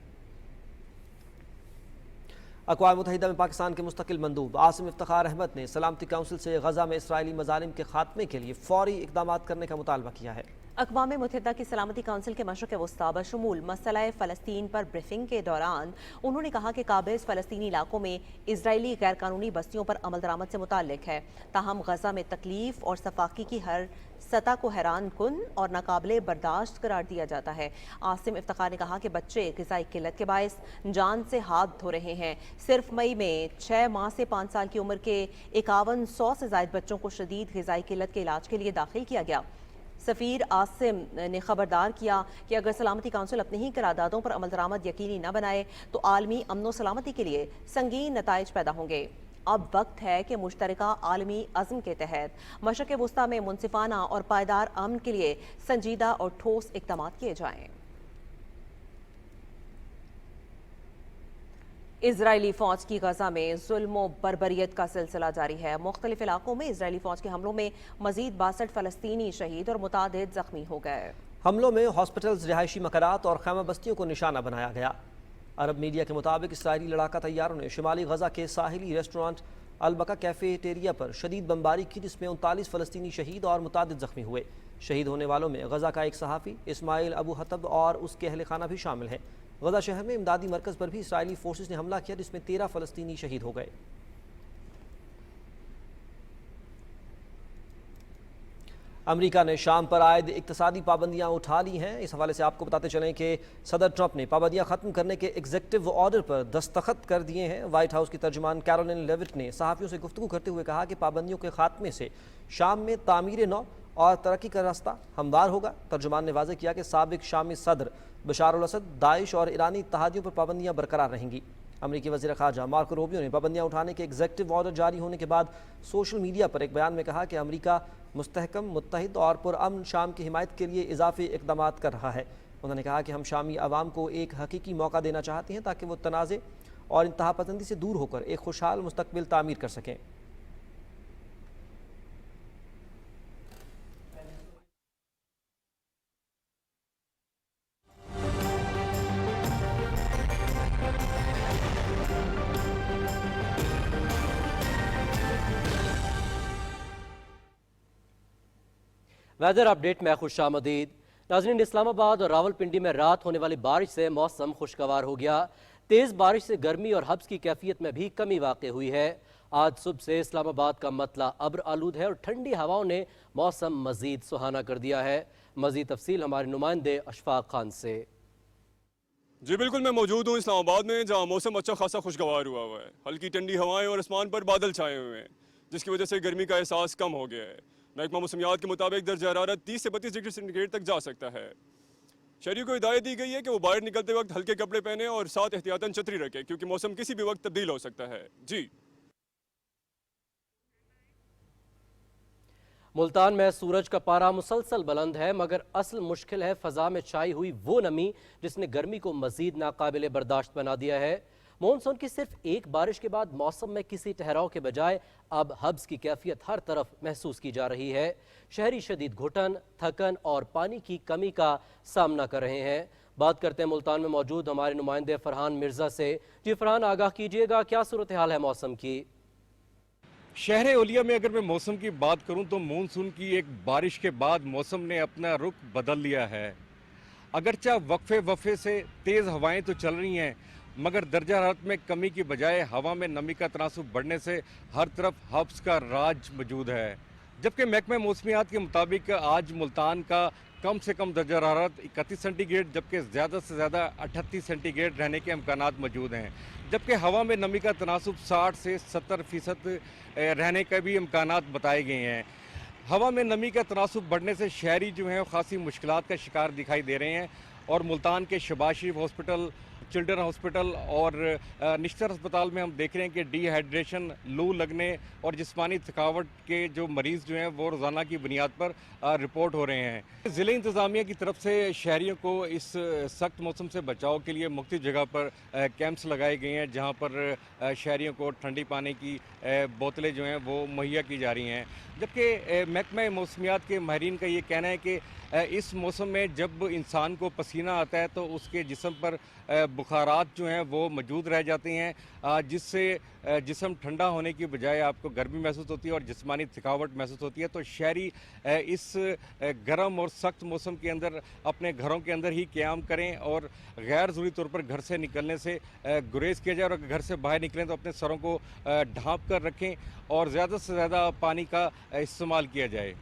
अक़वाम मुत्तहिदा में पाकिस्तान के मुस्तकिल मंदूब आसिम इफ्तिखार अहमद ने सलामती काउंसिल से गज़ा में इसराइली मज़ालिम के खात्मे के लिए फ़ौरी इक़दाम करने का मुतालबा किया है। अक़वाम मुत्तहिदा की सलामती काउंसिल के मशरक़ वस्ता बशमूल मसला फ़लस्तीन पर ब्रीफिंग के दौरान उन्होंने कहा कि काबिज़ फ़लस्तीनी इलाकों में इजरायली गैर कानूनी बस्तियों पर अमल दरामद से मुताल्लिक़ है। ताहम गज़ा में तकलीफ़ और सफाकी की हर सतह को हैरान कुन और नाकाबिले बर्दाश्त करार दिया जाता है। आसिम इफ्तिखार ने कहा कि बच्चे ग़िज़ाई किल्लत के बायस जान से हाथ धो रहे हैं। सिर्फ मई में 6 माह से 5 साल की उम्र के 5100 से ज़ायद बच्चों को शदीद ग़िज़ाई किल्लत के इलाज के लिए दाखिल किया गया। सफ़ीर आसिम ने खबरदार किया कि अगर सलामती काउंसिल अपनी ही करारदादों पर अमल दरामद यकीनी न बनाए तो आलमी अमन व सलामती के लिए संगीन नताइज पैदा होंगे। अब वक्त है कि मुश्तरका आलमी अज़्म के तहत मशरक़ वस्ता में मुनसिफाना और पायदार अमन के लिए संजीदा और ठोस इक़दाम किए जाएँ। इजरायली फ़ौज की गज़ा में जुल्म व बर्बरियत का सिलसिला जारी है। मुख्तलिफ इलाकों में इजरायली फ़ौज के हमलों में मज़ीद 62 फ़लस्तीनी शहीद और मुतादिद ज़ख्मी हो गए। हमलों में हॉस्पिटल्स, रिहायशी मकानात और खैमा बस्तियों को निशाना बनाया गया। अरब मीडिया के मुताबिक इसराइली लड़ाका तैयारों ने शिमाली गज़ा के साहिली रेस्टोरेंट अलबका कैफेटेरिया पर शदीद बमबारी की, जिसमें 39 फ़लस्तीनी शहीद और मुतादिद ज़ख्मी हुए। शहीद होने वालों में गज़ा का एक सहाफ़ी इस्माइल अबू हतब और उसके अहल खाना भी शामिल हैं। गज़ा शहर में इमदादी मरकज़ पर भी इसराइली फोर्सेस ने हमला किया, जिसमें 13 फ़लस्तीनी शहीद हो गए। अमेरिका ने शाम पर आयद इक़्तिसादी पाबंदियाँ उठा ली हैं। इस हवाले से आपको बताते चलें कि सदर ट्रंप ने पाबंदियाँ ख़त्म करने के एग्जीक्यूटिव ऑर्डर पर दस्तखत कर दिए हैं। वाइट हाउस की तर्जुमान कैरोलिन लेविट ने सहाफ़ियों से गुफ्तगू करते हुए कहा कि पाबंदियों के खात्मे से शाम में तामीर नौ और तरक्की का रास्ता हमवार होगा। तर्जुमान ने वाज़ेह किया कि साबिक शामी सदर बशार अल असद, दाइश और ईरानी इत्तेहादियों पर पाबंदियाँ बरकरार रहेंगी। अमरीकी वज़ीर ख़ारजा मार्को रूबियो ने पाबंदियाँ उठाने के एग्जीक्यूटिव ऑर्डर जारी होने के बाद सोशल मीडिया पर एक बयान में कहा कि अमरीका मुस्तहकम, मुत्तहिद और पुरअमन शाम की हिमायत के लिए इजाफी इक़दाम कर रहा है। उन्होंने कहा कि हम शामी अवाम को एक हकीकी मौका देना चाहते हैं ताकि वो तनाज़े और इंतहा पसंदी से दूर होकर एक खुशहाल मुस्तकबिल तामीर कर सकें। वेदर अपडेट में खुशामदीद। नाज़रीन, इस्लामाबाद और रावलपिंडी में रात होने वाली बारिश से मौसम खुशगवार हो गया। तेज़ बारिश से गर्मी और हब्स की कैफियत में भी कमी वाक़ हुई है। आज सुबह से इस्लामाबाद का मतला अब्र आलूद है और ठंडी हवाओं ने मौसम मज़ीद सुहाना कर दिया है। मज़ीद तफसील हमारे नुमाइंदे अशफाक खान से। जी बिल्कुल, मैं मौजूद हूँ इस्लामाबाद में, जहाँ मौसम अच्छा खासा खुशगवार हुआ है। हल्की ठंडी हवाएं और आसमान पर बादल छाए हुए हैं, जिसकी वजह से गर्मी का एहसास कम हो गया है। महकमा मौसमियात के मुताबिक दर्जा हरारत 30 से 32 डिग्री सेंटीग्रेड तक जा सकता है। शहरियों को हिदायत दी गई है कि वो बाहर निकलते वक्त हल्के कपड़े पहने और साथ एहतियातन छतरी रखें, क्योंकि मौसम किसी भी वक्त तब्दील हो सकता है। जी, मुल्तान में सूरज का पारा मुसलसल बुलंद है, मगर असल मुश्किल है फ़ज़ा में छाई हुई वो नमी जिसने गर्मी को मज़ीद नाकाबिले बर्दाश्त बना दिया है। مونسون کی صرف ایک بارش کے بعد موسم میں کسی ٹھہراؤ کے بجائے اب حبس کی کیفیت ہر طرف محسوس کی جا رہی ہے۔ شہری شدید گھٹن، تھکن اور پانی کی کمی کا سامنا کر رہے ہیں۔ بات کرتے ہیں ملتان میں موجود ہمارے نمائندے فرحان مرزا سے۔ جی فرحان، آگاہ کیجئے گا، کیا صورتحال ہے موسم کی؟ شہر اولیا میں اگر میں موسم کی بات کروں تو مونسون کی ایک بارش کے بعد موسم نے اپنا رخ بدل لیا ہے۔ اگرچہ وقفے سے تیز ہوائیں تو چل رہی ہیں، مگر درجہ حرارت میں کمی کی بجائے ہوا میں نمی کا تناسب بڑھنے سے ہر طرف حبس کا راج موجود ہے۔ جبکہ محکمہ موسمیات کے مطابق آج ملتان کا کم سے کم درجہ حرارت 31 سینٹی گریڈ جبکہ زیادہ سے زیادہ 38 سینٹی گریڈ رہنے کے امکانات موجود ہیں، جبکہ ہوا میں نمی کا تناسب 60 سے 70% رہنے کا بھی امکانات بتائے گئے ہیں۔ ہوا میں نمی کا تناسب بڑھنے سے شہری جو ہیں خاصی مشکلات کا شکار دکھائی دے رہے ہیں، اور ملتان کے شہباز شریف ہاسپٹل، چلڈرن ہاسپٹل اور نشتر ہسپتال میں ہم دیکھ رہے ہیں کہ ڈی ہائیڈریشن، لو لگنے اور جسمانی تھکاوٹ کے جو مریض جو ہیں وہ روزانہ کی بنیاد پر رپورٹ ہو رہے ہیں۔ ضلع انتظامیہ کی طرف سے شہریوں کو اس سخت موسم سے بچاؤ کے لیے مختلف جگہ پر کیمپس لگائے گئے ہیں، جہاں پر شہریوں کو ٹھنڈی پانی کی بوتلیں جو ہیں وہ مہیا کی جا رہی ہیں۔ جبکہ محکمہ موسمیات کے ماہرین کا یہ کہنا ہے کہ اس موسم میں جب انسان کو پسینہ آتا ہے تو اس کے جسم پر بخارات جو ہیں وہ موجود رہ جاتے ہیں، جس سے جسم ٹھنڈا ہونے کی بجائے آپ کو گرمی محسوس ہوتی ہے اور جسمانی تھکاوٹ محسوس ہوتی ہے۔ تو شہری اس گرم اور سخت موسم کے اندر اپنے گھروں کے اندر ہی قیام کریں اور غیر ضروری طور پر گھر سے نکلنے سے گریز کیا جائے، اور اگر گھر سے باہر نکلیں تو اپنے سروں کو ڈھانپ کر رکھیں اور زیادہ سے زیادہ پانی کا استعمال کیا جائے۔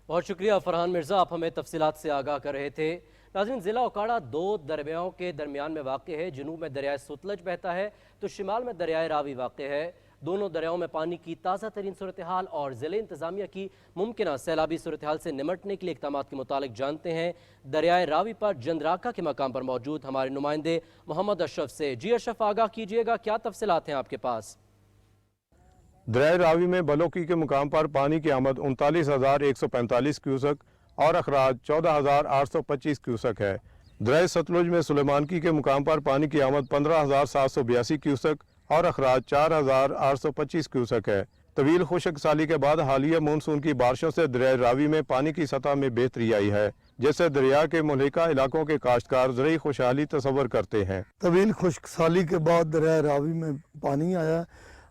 بہت شکریہ فرحان مرزا، آپ ہمیں تفصیلات سے آگاہ کر رہے تھے۔ ناظرین، ضلع اوکاڑا دو دریاؤں کے درمیان میں واقع ہے۔ جنوب میں دریائے ستلج بہتا ہے تو شمال میں دریائے راوی واقع ہے۔ دونوں دریاؤں میں پانی کی تازہ ترین صورتحال اور ضلع انتظامیہ کی ممکنہ سیلابی صورتحال سے نمٹنے کے لیے اقدامات کے متعلق جانتے ہیں دریائے راوی پر جندراکا کے مقام پر موجود ہمارے نمائندے محمد اشرف سے۔ جی اشرف، آگاہ کیجئے گا، کیا تفصیلات ہیں آپ کے پاس؟ دریائے راوی میں بلوکی کے مقام پر پانی کی آمد 39,145 کیوسک اور اخراج 14,825 کیوسک ہے۔ دریائے ستلج میں سلیمانکی کے مقام پر پانی کی آمد 15,782 کیوسک اور اخراج 4,825 کیوسک ہے۔ طویل خشک سالی کے بعد حالیہ مونسون کی بارشوں سے دریائے راوی میں پانی کی سطح میں بہتری آئی ہے، جیسے دریا کے ملحقہ علاقوں کے کاشتکار زرعی خوشحالی تصور کرتے ہیں۔ طویل خشک سالی کے بعد دریائے راوی میں پانی آیا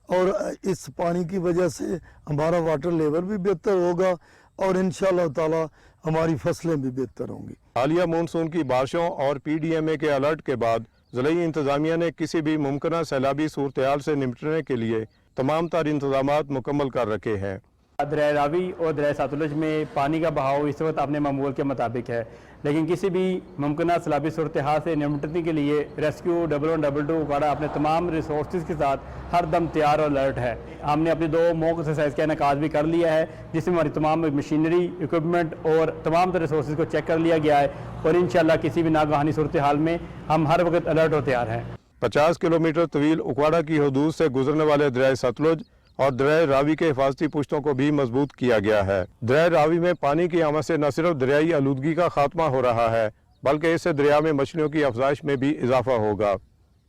اور اس پانی کی وجہ سے ہمارا واٹر لیول بھی بہتر ہوگا اور انشاءاللہ تعالی ہماری فصلیں بھی بہتر ہوں گی۔ حالیہ مونسون کی بارشوں اور پی ڈی ایم اے کے الرٹ کے بعد ضلعی انتظامیہ نے کسی بھی ممکنہ سیلابی صورتحال سے نمٹنے کے لیے تمام تر انتظامات مکمل کر رکھے ہیں۔ دریائے راوی اور دریائے ستلج میں پانی کا بہاؤ اس وقت اپنے معمول کے مطابق ہے، لیکن کسی بھی ممکنہ سیلابی صورتحال سے نمٹنے کے لیے ریسکیو 112 اوکاڑا اپنے تمام ریسورسز کے ساتھ ہر دم تیار اور الرٹ ہے۔ ہم نے اپنی 2 موک ایکسرسائز کا انعقاد بھی کر لیا ہے، جس میں ہماری تمام مشینری، اکوپمنٹ اور تمام تر ریسورسز کو چیک کر لیا گیا ہے، اور انشاءاللہ کسی بھی ناگہانی صورتحال میں ہم ہر وقت الرٹ اور تیار ہیں۔ 50 کلومیٹر طویل اوکاڑا کی حدود سے گزرنے والے دریائے ستلج اور دریائے راوی کے حفاظتی پشتوں کو بھی مضبوط کیا گیا ہے۔ دریائے راوی میں پانی کی آمد سے نہ صرف دریائی آلودگی کا خاتمہ ہو رہا ہے بلکہ اس سے دریا میں مچھلیوں کی افزائش میں بھی اضافہ ہوگا۔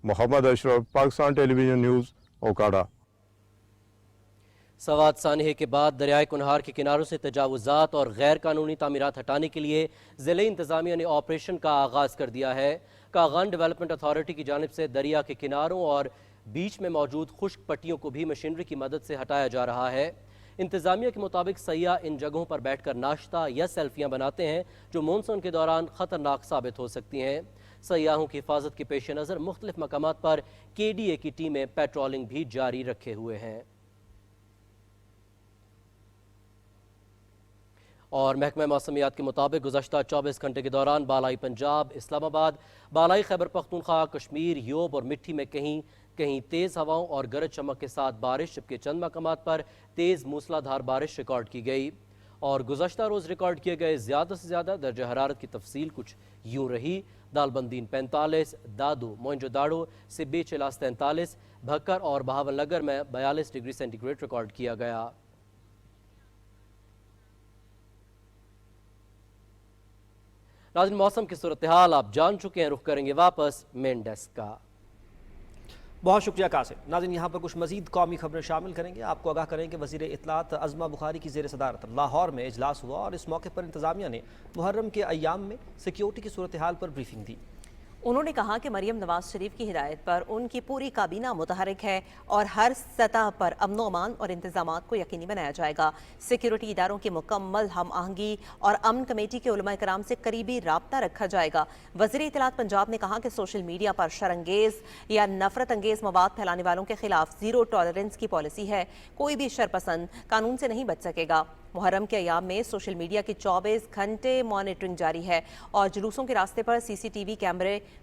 محمد اشرف، پاکستان ٹیلی ویژن نیوز، اوکاڑا۔ سوات سانحے کے بعد دریائے کنہار کے کناروں سے تجاوزات اور غیر قانونی تعمیرات ہٹانے کے لیے ضلع انتظامیہ نے آپریشن کا آغاز کر دیا ہے۔ کاغان ڈیولپمنٹ اتھارٹی کی جانب سے دریا کے کناروں اور بیچ میں موجود خشک پٹیوں کو بھی مشینری کی مدد سے ہٹایا جا رہا ہے۔ انتظامیہ کے مطابق سیاح ان جگہوں پر بیٹھ کر ناشتہ یا سیلفیاں بناتے ہیں جو مونسون کے دوران خطرناک ثابت ہو سکتی ہیں۔ سیاحوں کی حفاظت کے پیش نظر مختلف مقامات پر کے ڈی اے کی ٹیمیں پیٹرولنگ بھی جاری رکھے ہوئے ہیں۔ اور محکمہ موسمیات کے مطابق گزشتہ 24 گھنٹے کے دوران بالائی پنجاب، اسلام آباد، بالائی خیبر پختونخوا، کشمیر، یوب اور مٹھی میں کہیں کہیں تیز ہواؤں اور گرج چمک کے ساتھ بارش، جبکہ چند مقامات پر تیز موسلا دھار بارش ریکارڈ کی گئی۔ اور گزشتہ روز ریکارڈ کیے گئے زیادہ سے زیادہ درجہ حرارت کی تفصیل کچھ یوں رہی: دالبندین 45، دادو، موئنجو داڑو، سبی چلاس 43، بھکر اور بہاول نگر میں 42 ڈگری سینٹی گریڈ ریکارڈ کیا گیا۔ ناظرین، موسم کی صورتحال آپ جان چکے ہیں، رخ کریں گے واپس مین ڈیسک کا۔ बहुत शुक्रिया कासिम। नाज़रीन, यहाँ पर कुछ मजीद कौमी खबरें शामिल करेंगे। आपको आगाह करें कि वज़ीर इत्तलात अज़मा बुखारी की ज़ेर सदारत लाहौर में इजलास हुआ और इस मौके पर इंतज़ामिया ने मुहर्रम के अय्याम में सिक्योरिटी की सूरत हाल पर ब्रीफिंग दी। उन्होंने कहा कि मरियम नवाज शरीफ की हिदायत पर उनकी पूरी काबीना मुतहरिक है और हर सतह पर अमन व अमान और इंतजामात को यकीनी बनाया जाएगा। सिक्योरिटी इदारों की मुकम्मल हम आहंगी और अमन कमेटी के उलमा कराम से करीबी राब्ता रखा जाएगा। वज़ीर इत्तलात पंजाब ने कहा कि सोशल मीडिया पर शरंगेज या नफरत अंगेज मवाद फैलाने वालों के खिलाफ जीरो टॉलरेंस की पॉलिसी है। कोई भी शरपसंद कानून से नहीं बच सकेगा। मुहर्रम के अयाम में सोशल मीडिया की 24 घंटे मॉनिटरिंग जारी है और जुलूसों के रास्ते पर CCTV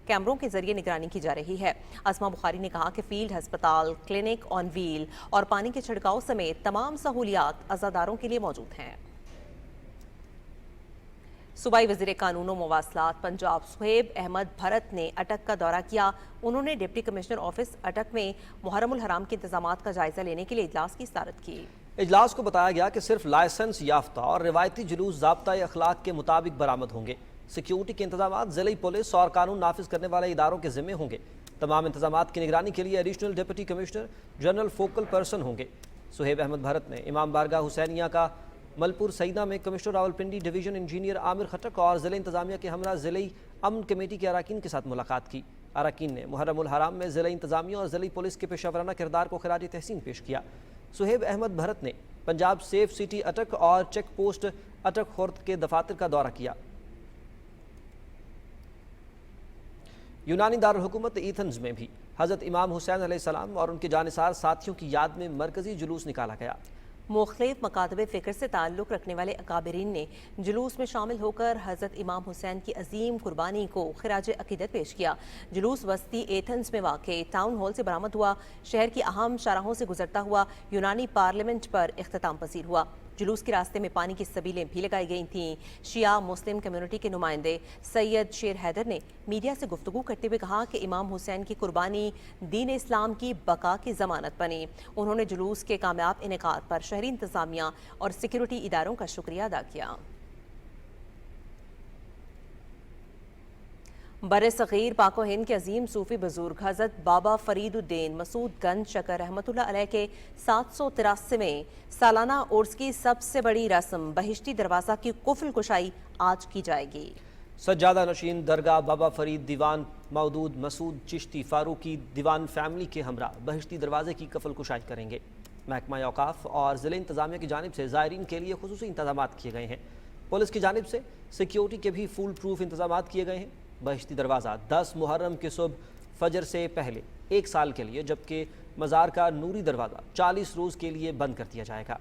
कैमरों के जरिए निगरानी की जा रही है। अज़मा बुखारी ने कहा कि फील्ड अस्पताल, क्लिनिक ऑन व्हील और पानी के छिड़काव समेत तमाम सहूलियात अज़ादारों के लिए मौजूद हैं। सूबाई वज़ीर कानून व मवासलात पंजाब सुहेब अहमद भरत ने अटक का दौरा किया। उन्होंने डिप्टी कमिश्नर ऑफिस अटक में मुहर्रमुल हराम के इंतजामात का जायजा लेने के लिए इजलास की सदारत की। इजलास को बताया गया कि सिर्फ लाइसेंस याफ्ता और रिवायती जुलूस ज़ाब्ता अखलाक के मुताबिक बरामद होंगे। सिक्योरिटी के इंतजाम ज़िली पुलिस और कानून नाफिज करने वाले इदारों के ज़िम्मे होंगे। तमाम इंतजामात की निगरानी के लिए additional deputy commissioner general focal person होंगे। सुहेब अहमद भरत ने इमाम बारगाह हुसैनिया का मलपुर सईदा में commissioner Rawalpindi division engineer Aamir Khattak और ज़िले इंतजामिया के हमरा ज़िले अमन कमेटी के अरकान के साथ मुलाकात की। अरकान ने मुहर्रमुल हराम में ज़िले इंतजामिया और ज़िली पुलिस के पेशावराना किरदार को खिराज तहसीन पेश किया। सुहेब अहमद भरत ने पंजाब सेफ सिटी अटक और चेक पोस्ट अटक खुर्द के दफातर का दौरा किया। यूनानी दारुल हुकूमत एथेंस में भी हज़रत इमाम हुसैन अलैहिस्सलाम और उनके जानिसार साथियों की याद में मरकजी जुलूस निकाला गया। मुख्तलिफ मकातब फ़िक्र से ताल्लुक़ रखने वाले अकाबरीन ने जुलूस में शामिल होकर हज़रत इमाम हुसैन की अजीम कुर्बानी को खिराज अक़ीदत पेश किया। जुलूस वस्ती एथेंस में वाक़े टाउन हॉल से बरामद हुआ। शहर की अहम शाहराहों से गुजरता हुआ यूनानी पार्लियामेंट पर इख्तिताम पसीर हुआ। जुलूस के रास्ते में पानी की सबीलें भी लगाई गई थीं। शिया मुस्लिम कम्युनिटी के नुमाइंदे सैयद शेर हैदर ने मीडिया से गुफ्तगू करते हुए कहा कि इमाम हुसैन की कुर्बानी दीन इस्लाम की बका की ज़मानत बनी। उन्होंने जुलूस के कामयाब इनेकाद पर शहरी इंतज़ामिया और सिक्योरिटी इदारों का शुक्रिया अदा किया। बर-ए-सग़ीर पाको हिंद के अजीम सूफी बुजुर्ग हज़रत बाबा फरीदुद्दीन मसूद गंज शकर रहमतुल्लाह अलैह के 783वें सालाना उर्स की सबसे बड़ी रस्म बहिश्ती दरवाज़ा की कुफल कुशाई आज की जाएगी। सज्जादा नशीन दरगाह बाबा फरीद दीवान मौदूद मसूद चिश्ती फारूकी दीवान फैमिली के हमरा बहिश्ती दरवाजे की कफल कुशाई करेंगे। महकमा औकाफ और ज़िले इंतज़ामिया की जानिब से ज़ायरीन के लिए खुसूसी इंतज़ामात किए गए हैं। पुलिस की जानिब से सिक्योरिटी के भी फुल प्रूफ इंतज़ामात किए गए हैं। बहिश्ती दरवाज़ा 10 मुहर्रम के सुबह फजर से पहले 1 साल के लिए, जबकि मज़ार का नूरी दरवाज़ा 40 रोज़ के लिए बंद कर दिया जाएगा।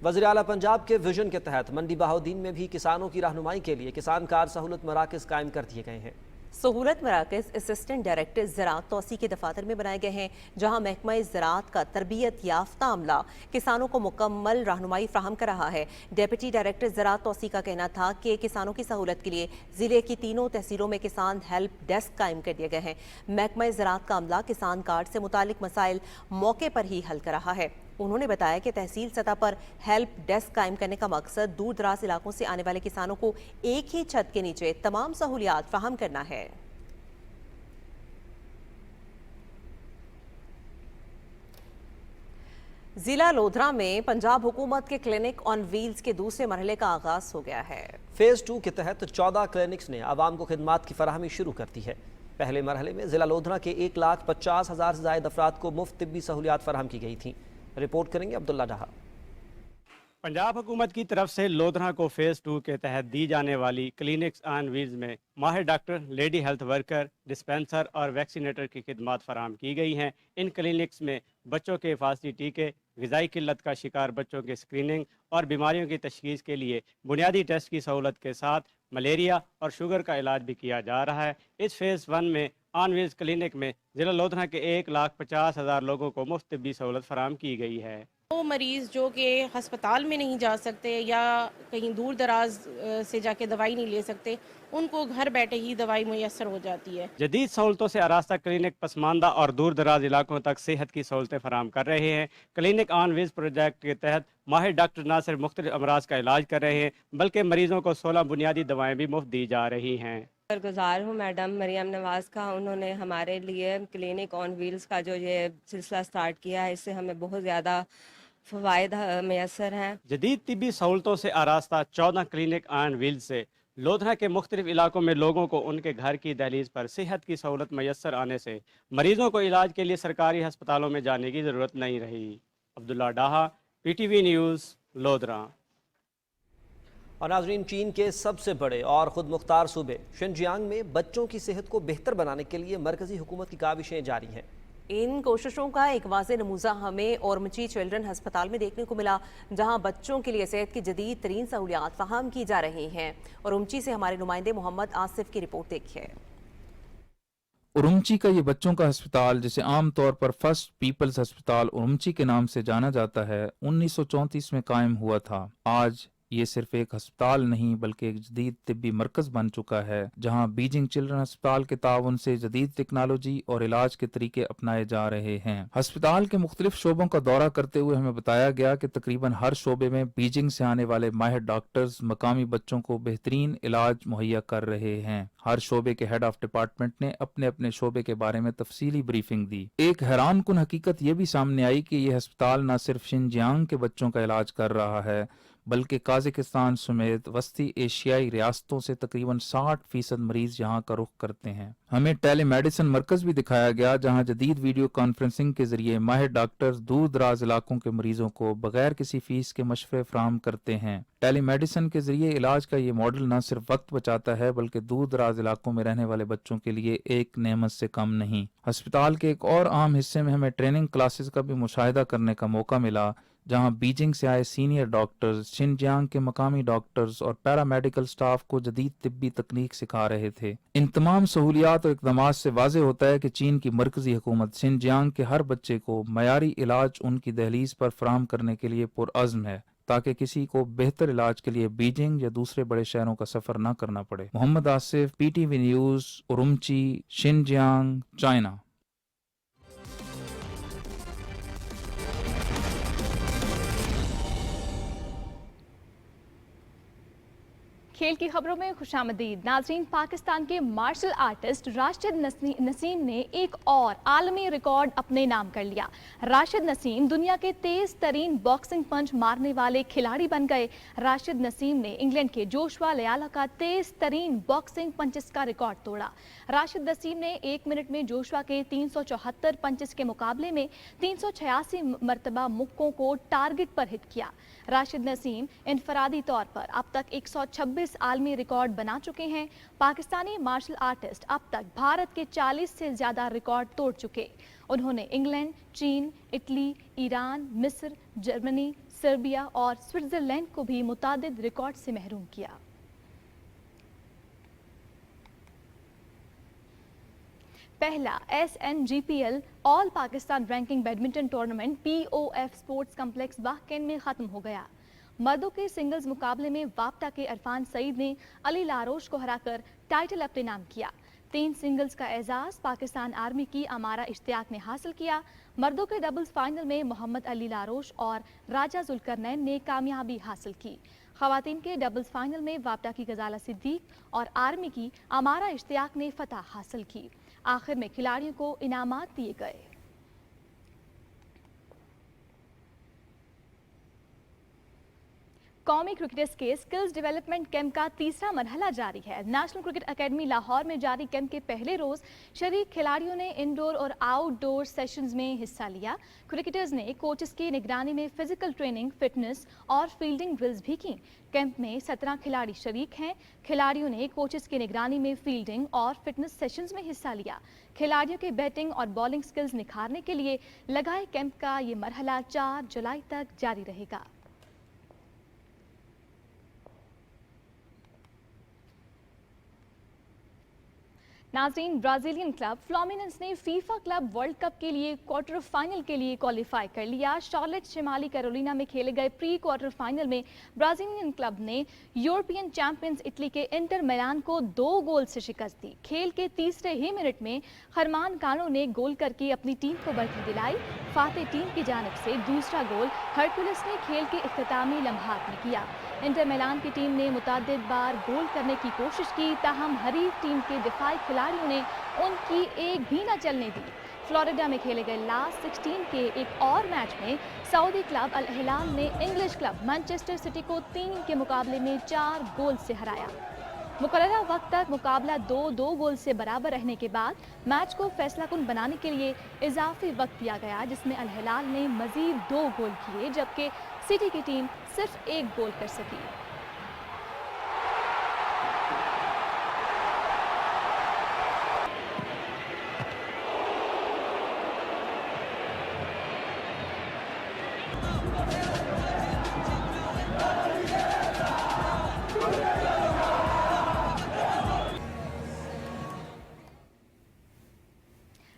वज़ीर आला पंजाब के विजन के तहत मंडी बहाउद्दीन में भी किसानों की रहनुमाई के लिए किसान कार सहूलत मराकज़ कायम कर दिए गए हैं। सहूलत मराकज़ असिस्टेंट डायरेक्टर ज़राअत तौसी के दफातर में बनाए गए हैं, जहाँ महकमा ज़राअत का तरबियत याफ्ता अमला किसानों को मुकम्मल रहनुमाई फ्राहम कर रहा है। डिप्टी डायरेक्टर ज़राअत तौसी का कहना था कि किसानों की सहूलत के लिए ज़िले की तीनों तहसीलों में किसान हेल्प डेस्क कायम कर दिए गए हैं। महकमा ज़राअत का अमला किसान कार्ड से मुतालिक मसाइल मौके पर ही हल कर रहा है। उन्होंने बताया कि तहसील सतह पर हेल्प डेस्क कायम करने का मकसद दूर दराज इलाकों से आने वाले किसानों को एक ही छत के नीचे तमाम सहूलियात फराहम करना है। जिला लोधरा में पंजाब हुकूमत के क्लिनिक ऑन व्हील्स के दूसरे मरहले का आगाज हो गया है। फेज़ 2 के तहत 14 क्लिनिक्स ने आवाम को खिदमात की फराहमी शुरू कर दी है। पहले मरहले में जिला लोधरा के 1,50,000 से ज़ायद अफराद को मुफ्त तिब्बी सहूलियात फराहम की गई थी। रिपोर्ट करेंगे अब्दुल्ला डाहा। पंजाब हुकूमत की तरफ से लोधरा को फेज़ 2 के तहत दी जाने वाली क्लिनिक्स ऑन व्हील्स में माहिर doctor, lady health worker, dispenser और वैक्सीनेटर की खिदमत फराहम की गई हैं। इन क्लिनिक्स में बच्चों के हिफाजती टीके, ग़िज़ाई किल्लत का शिकार बच्चों की स्क्रीनिंग और बीमारियों की तशख़ीस के लिए बुनियादी टेस्ट की सहूलत के साथ मलेरिया और शुगर का इलाज भी किया जा रहा है। इस फेज़ 1 में ऑन व्हील्स क्लिनिक में ज़िला लोधरा के 1,50,000 लोगों को मुफ्त तिब्बी सहूलत फराहम की गई है। वो मरीज़ जो कि हस्पताल में नहीं जा सकते या कहीं दूर दराज से जाके दवाई नहीं ले सकते, उनको घर बैठे ही दवाई मुयस्सर हो जाती है। जदीद सहूलतों से आरास्ता क्लिनिक पसमानदा और दूर दराज इलाकों तक सेहत की सहूलतें फराहम कर रहे हैं। क्लिनिक ऑन व्हील्स प्रोजेक्ट के तहत माहिर डॉक्टर न सिर्फ मुख्तलिफ अमराज का इलाज कर रहे हैं बल्कि मरीजों को 16 बुनियादी दवाएं भी मुफ्त दी जा रही हैं। गुजार हूँ मैडम मरियम नवाज़ का, उन्होंने हमारे लिए क्लिनिक ऑन व्हील्स का जो ये सिलसिला स्टार्ट किया है, इससे हमें बहुत ज़्यादा फ़वाइद मैसर हैं। जदीद तिब्बी सहूलतों से आरास्ता 14 क्लिनिक ऑन व्हील्स से लोधरा के मुख्तलिफ इलाकों में लोगों को उनके घर की दहलीज पर सेहत की सहूलत मैसर आने से मरीजों को इलाज के लिए सरकारी अस्पतालों में जाने की ज़रूरत नहीं रही। अब्दुल्ला डाहा, PTV न्यूज़, लोधरा। और नाज़रीन, चीन के सबसे बड़े और ख़ुद मुख्तार सूबे शिनजियांग में बच्चों की सेहत को बेहतर बनाने के लिए मरकज़ी हुकूमत की काविशें जारी हैं। इन कोशिशों का एक वाज़ेह नमूजा हमें ओरमची चिल्ड्रन अस्पताल में देखने को मिला, जहां बच्चों के लिए सेहत की जदीद तरीन सहूलियात फराहम की जा रही हैं। और उरमची से हमारे नुमाइंदे मोहम्मद आसिफ की रिपोर्ट देखिए। उरुमची का ये बच्चों का अस्पताल, जिसे आमतौर पर फर्स्ट पीपल्स अस्पताल उरुमची के नाम से जाना जाता है, 1934 में कायम हुआ था। आज ये सिर्फ एक अस्पताल नहीं बल्कि एक जदीद तिब्बी मरकज बन चुका है, जहां बीजिंग चिल्ड्रन अस्पताल के ताउन से जदीद टेक्नोलॉजी और इलाज के तरीके अपनाए जा रहे हैं। अस्पताल के मुख्तलिफ शोबों का दौरा करते हुए हमें बताया गया कि तकरीबन हर शोबे में बीजिंग से आने वाले माहिर डॉक्टर्स मकामी बच्चों को बेहतरीन इलाज मुहैया कर रहे हैं। हर शोबे के हेड ऑफ डिपार्टमेंट ने अपने अपने शोबे के बारे में तफसीली ब्रीफिंग दी। एक हैरान कुन हकीकत ये भी सामने आई कि यह अस्पताल न सिर्फ शिनजियांग के बच्चों का इलाज कर रहा है बल्कि काज़ाकिस्तान समेत वस्ती एशियाई रियासतों से तकरीबन 60% मरीज यहाँ का रुख करते हैं। हमें टेलीमेडिसिन मरकज भी दिखाया गया, जहाँ जदीद वीडियो कॉन्फ्रेंसिंग के जरिए माहिर डॉक्टर्स दूर दराज इलाकों के मरीजों को बगैर किसी फीस के मशवरे फराहम करते हैं। टेलीमेडिसिन के जरिए इलाज का ये मॉडल न सिर्फ वक्त बचाता है बल्कि दूर दराज इलाकों में रहने वाले बच्चों के लिए एक नेमत से कम नहीं। अस्पताल के एक और अहम हिस्से में हमें ट्रेनिंग क्लासेस का भी मुशाहिदा करने का मौका मिला, जहां बीजिंग से आए सीनियर डॉक्टर्स शिनजियांग के मकामी डॉक्टर्स और पैरामेडिकल स्टाफ को जदीद तिब्बी तकनीक सिखा रहे थे। इन तमाम सहूलियात और इक़दामात से वाज़े होता है कि चीन की मरकजी हुकूमत शिनजियांग के हर बच्चे को मयारी इलाज उनकी दहलीज पर फराहम करने के लिए पुरअज़्म है, ताकि किसी को बेहतर इलाज के लिए बीजिंग या दूसरे बड़े शहरों का सफर न करना पड़े। Mohammad Asif, PTV news, Urumqi, Xinjiang, China. खेल की खबरों में खुशामदीद। नाज़रीन, पाकिस्तान के मार्शल आर्टिस्ट राशिद नसीम ने एक और आलमी रिकॉर्ड अपने नाम कर लिया। राशिद नसीम दुनिया के तेज तरीन बॉक्सिंग पंच मारने वाले खिलाड़ी बन गए। राशिद नसीम ने इंग्लैंड के जोशुआ लियाला का तेज तरीन बॉक्सिंग पंचेस का रिकॉर्ड तोड़ा। राशिद नसीम ने 1 मिनट में जोशुआ के 374 पंचेस के मुकाबले में 386 मरतबा मुक्कों को टारगेट पर हिट किया। राशिद नसीम इनफरादी तौर पर अब तक 126 आलमी रिकॉर्ड बना चुके हैं। पाकिस्तानी मार्शल आर्टिस्ट अब तक भारत के 40 से ज्यादा रिकॉर्ड तोड़ चुके। उन्होंने इंग्लैंड, चीन, इटली, ईरान, मिस्र, जर्मनी, सर्बिया और स्विट्जरलैंड को भी मुतादिद रिकॉर्ड से महरूम किया। पहला SNGPL all Pakistan ranking badminton tournament POF sports complex बाहकेन में खत्म हो गया। मर्दों के सिंगल्स मुकाबले में वापटा के इरफान सईद ने अली लारोश को हराकर टाइटल अपने नाम किया। 3 सिंगल्स का एजाज पाकिस्तान आर्मी की अमारा इश्तियाक ने हासिल किया। मर्दों के डबल्स फाइनल में मोहम्मद अली लारोश और राजा जुल्करनैन ने कामयाबी हासिल की। खवातीन के डबल्स फाइनल में वापटा की गजाला सिद्दीक और आर्मी की अमारा इश्तियाक ने फतह हासिल की। आखिर में खिलाड़ियों को इनामात दिए गए। कौमी क्रिकेटर्स के स्किल्स डेवलपमेंट कैंप का तीसरा मरहला जारी है। नेशनल क्रिकेट एकेडमी लाहौर में जारी कैंप के पहले रोज शरीक खिलाड़ियों ने इंडोर और आउटडोर सेशंस में हिस्सा लिया। क्रिकेटर्स ने कोचेस की निगरानी में फिजिकल ट्रेनिंग, फिटनेस और फील्डिंग ड्रिल्स भी की। कैंप में 17 खिलाड़ी शरीक हैं। खिलाड़ियों ने कोचेस की निगरानी में फील्डिंग और फिटनेस सेशंस में हिस्सा लिया। खिलाड़ियों के बैटिंग और बॉलिंग स्किल्स निखारने के लिए लगाए कैंप का ये मरहला 4 जुलाई तक जारी रहेगा। नाज़रीन, ब्राज़ीलियन क्लब फ्लोमिनेंस ने फीफा क्लब वर्ल्ड कप के लिए क्वार्टर फाइनल के लिए क्वालिफाई कर लिया। शार्लेट शिमाली कैरोलिना में खेले गए प्री क्वार्टर फाइनल में ब्राज़ीलियन क्लब ने यूरोपियन चैंपियंस इटली के इंटर मिलान को 2 गोल से शिकस्त दी। खेल के तीसरे ही मिनट में खरमान कानो ने गोल करके अपनी टीम को बढ़ती दिलाई। फाते टीम की जानिब से दूसरा गोल हरकुलिस ने खेल के इख्तितामी लम्हात में किया। इंटर मिलान की टीम ने मुतअद्दिद बार गोल करने की कोशिश की, ताहम हरीफ टीम के दिफाई खिलाड़ियों ने उनकी एक भी न चलने दी। फ्लोरिडा में खेले गए लास्ट 16 के एक और मैच में सऊदी क्लब अल हिलाल ने इंग्लिश क्लब मैनचेस्टर सिटी को 3 के मुकाबले में 4 गोल से हराया। मुकर्ररा वक्त तक मुकाबला 2-2 गोल से बराबर रहने के बाद मैच को फैसलाकुन बनाने के लिए इजाफी वक्त दिया गया, जिसमें अल हिलाल ने मजीद 2 गोल किए, जबकि सिटी की टीम सिर्फ 1 गोल कर सकी।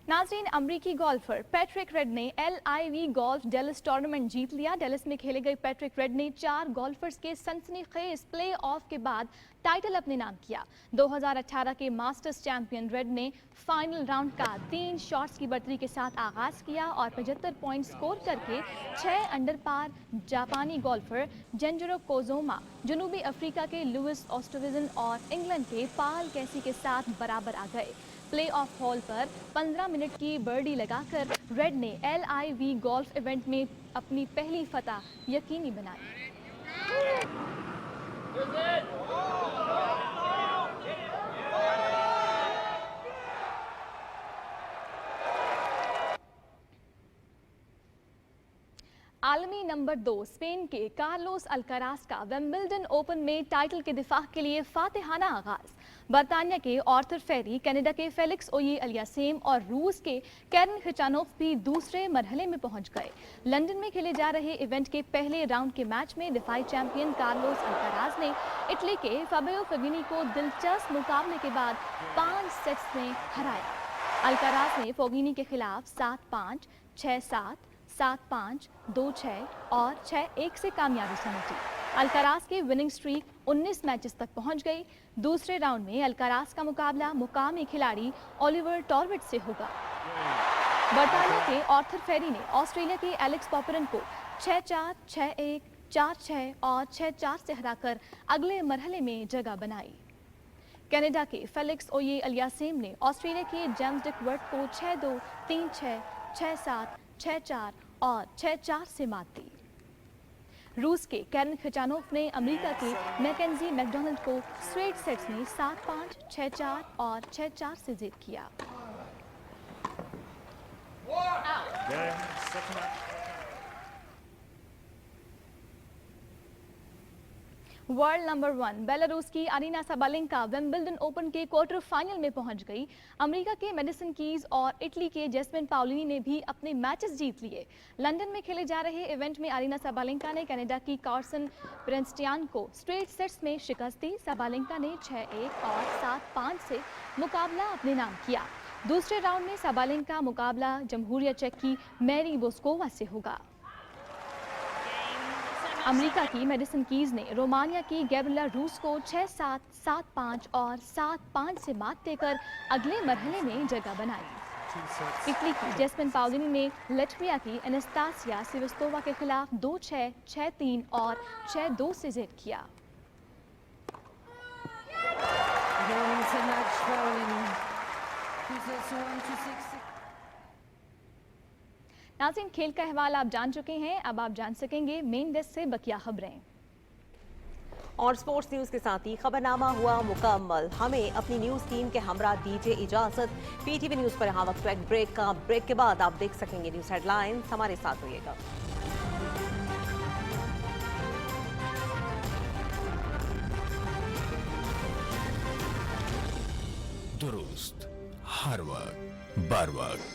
नाज़रीन, अमरीकी गोल्फर पैट्रिक रेड ने LIV गोल्फ डेलिस टूर्नामेंट जीत लिया। डेलिस में खेले गए पैट्रिक रेड ने 4 गोल्फर्स के सनसनीखेज प्ले ऑफ के बाद टाइटल अपने नाम किया। 2018 के मास्टर्स चैंपियन रेड ने फाइनल राउंड का 3 शॉट्स की बढ़तरी के साथ आगाज किया और 75 पॉइंट स्कोर करके 6 अंडर पार जापानी गोल्फर जेंजरो कोजोमा, जनूबी अफ्रीका के लुइस ऑस्टोविजन और इंग्लैंड के पाल कैसी के साथ बराबर आ गए। प्ले ऑफ हॉल पर 15 मिनट की बर्डी लगाकर रेड ने LIV गोल्फ इवेंट में अपनी पहली फतह यकीनी बनाई। आलमी नंबर 2 स्पेन के कार्लोस अल्काराज का विंबलडन ओपन में टाइटल के दिफा के लिए फातिहाना आगाज। बरतानिया के आर्थर फेरी, कनाडा के फेलिक्स ओये अलियासेम और रूस के कैरन खिचानोव भी दूसरे मरहले में पहुंच गए। लंदन में खेले जा रहे इवेंट के पहले राउंड के मैच में दिफाई चैंपियन कार्लोस अल्काराज ने इटली के फाबियो फोगिनी को दिलचस्प मुकाबले के बाद 5 सेट्स में हराया। अल्काराज ने फोगिनी के खिलाफ 7-5, 6-7, 7-5, 2-6 और 6-1 से कामयाबी समेटी। अल्काराज की विनिंग स्ट्रीक 19 मैचेस तक पहुंच गई। दूसरे राउंड में अल्काराज का मुकाबला मुकामी खिलाड़ी ओलिवर टॉर्विट से होगा। बरतानिया के आर्थर फेरी ने ऑस्ट्रेलिया के एलेक्स पॉपरन को 6-4, 6-1, 4-6 और 6-4 से हराकर अगले मरहले में जगह बनाई। कनाडा के फेलिक्स ओये अलियासेम ने ऑस्ट्रेलिया के जेम्स डिकवर्थ को 6-2, 3-6, 6-7, 6-4 और 6-4 से मात दी। रूस के कैरन खिचानोव ने अमेरिका के मैकेंजी मैकडोनाल्ड को स्ट्रेट सेट्स में 7-5, 6-4 और 6-4 से जीत किया। वर्ल्ड नंबर 1 बेलारूस की अरीना साबालेंका विंबलडन ओपन के क्वार्टर फाइनल में पहुंच गई। अमेरिका के मेडिसन कीज और इटली के जेस्मिन पाउलिनी ने भी अपने मैचेस जीत लिए। लंदन में खेले जा रहे इवेंट में अरीना साबालेंका ने कनाडा की कार्सन प्रेंस्टियान को स्ट्रेट सेट्स में शिकस्त दी। साबालेंका ने 6-1 और 7-5 से मुकाबला अपने नाम किया। दूसरे राउंड में साबालेंका मुकाबला जमहूरिया चेक की मैरी बोस्कोवा से होगा। अमेरिका की मेडिसन कीज ने रोमानिया की गैब्रिएला रूस को 6-7, 7-5 और 7-5 से मात देकर अगले मरहले में जगह बनाई। इटली की जेस्मिन पाउलिनी ने लटविया की एनास्तासिया सिवस्तोवा के खिलाफ 2-6, 6-3 और 6-2 से जीत किया। नाज़रीन, खेल का अहवाल आप जान चुके हैं, अब आप जान सकेंगे मेन डेस्क से बकिया खबरें। और स्पोर्ट्स न्यूज के साथ ही खबरनामा हुआ मुकम्मल। हमें अपनी न्यूज टीम के हमरा दीजिए इजाजत। PTV न्यूज पर यहाँ वक्त एक ब्रेक का। ब्रेक के बाद आप देख सकेंगे न्यूज हेडलाइंस। हमारे साथ रहिएगा। दुरुस्त हर वक्त बर वक्त।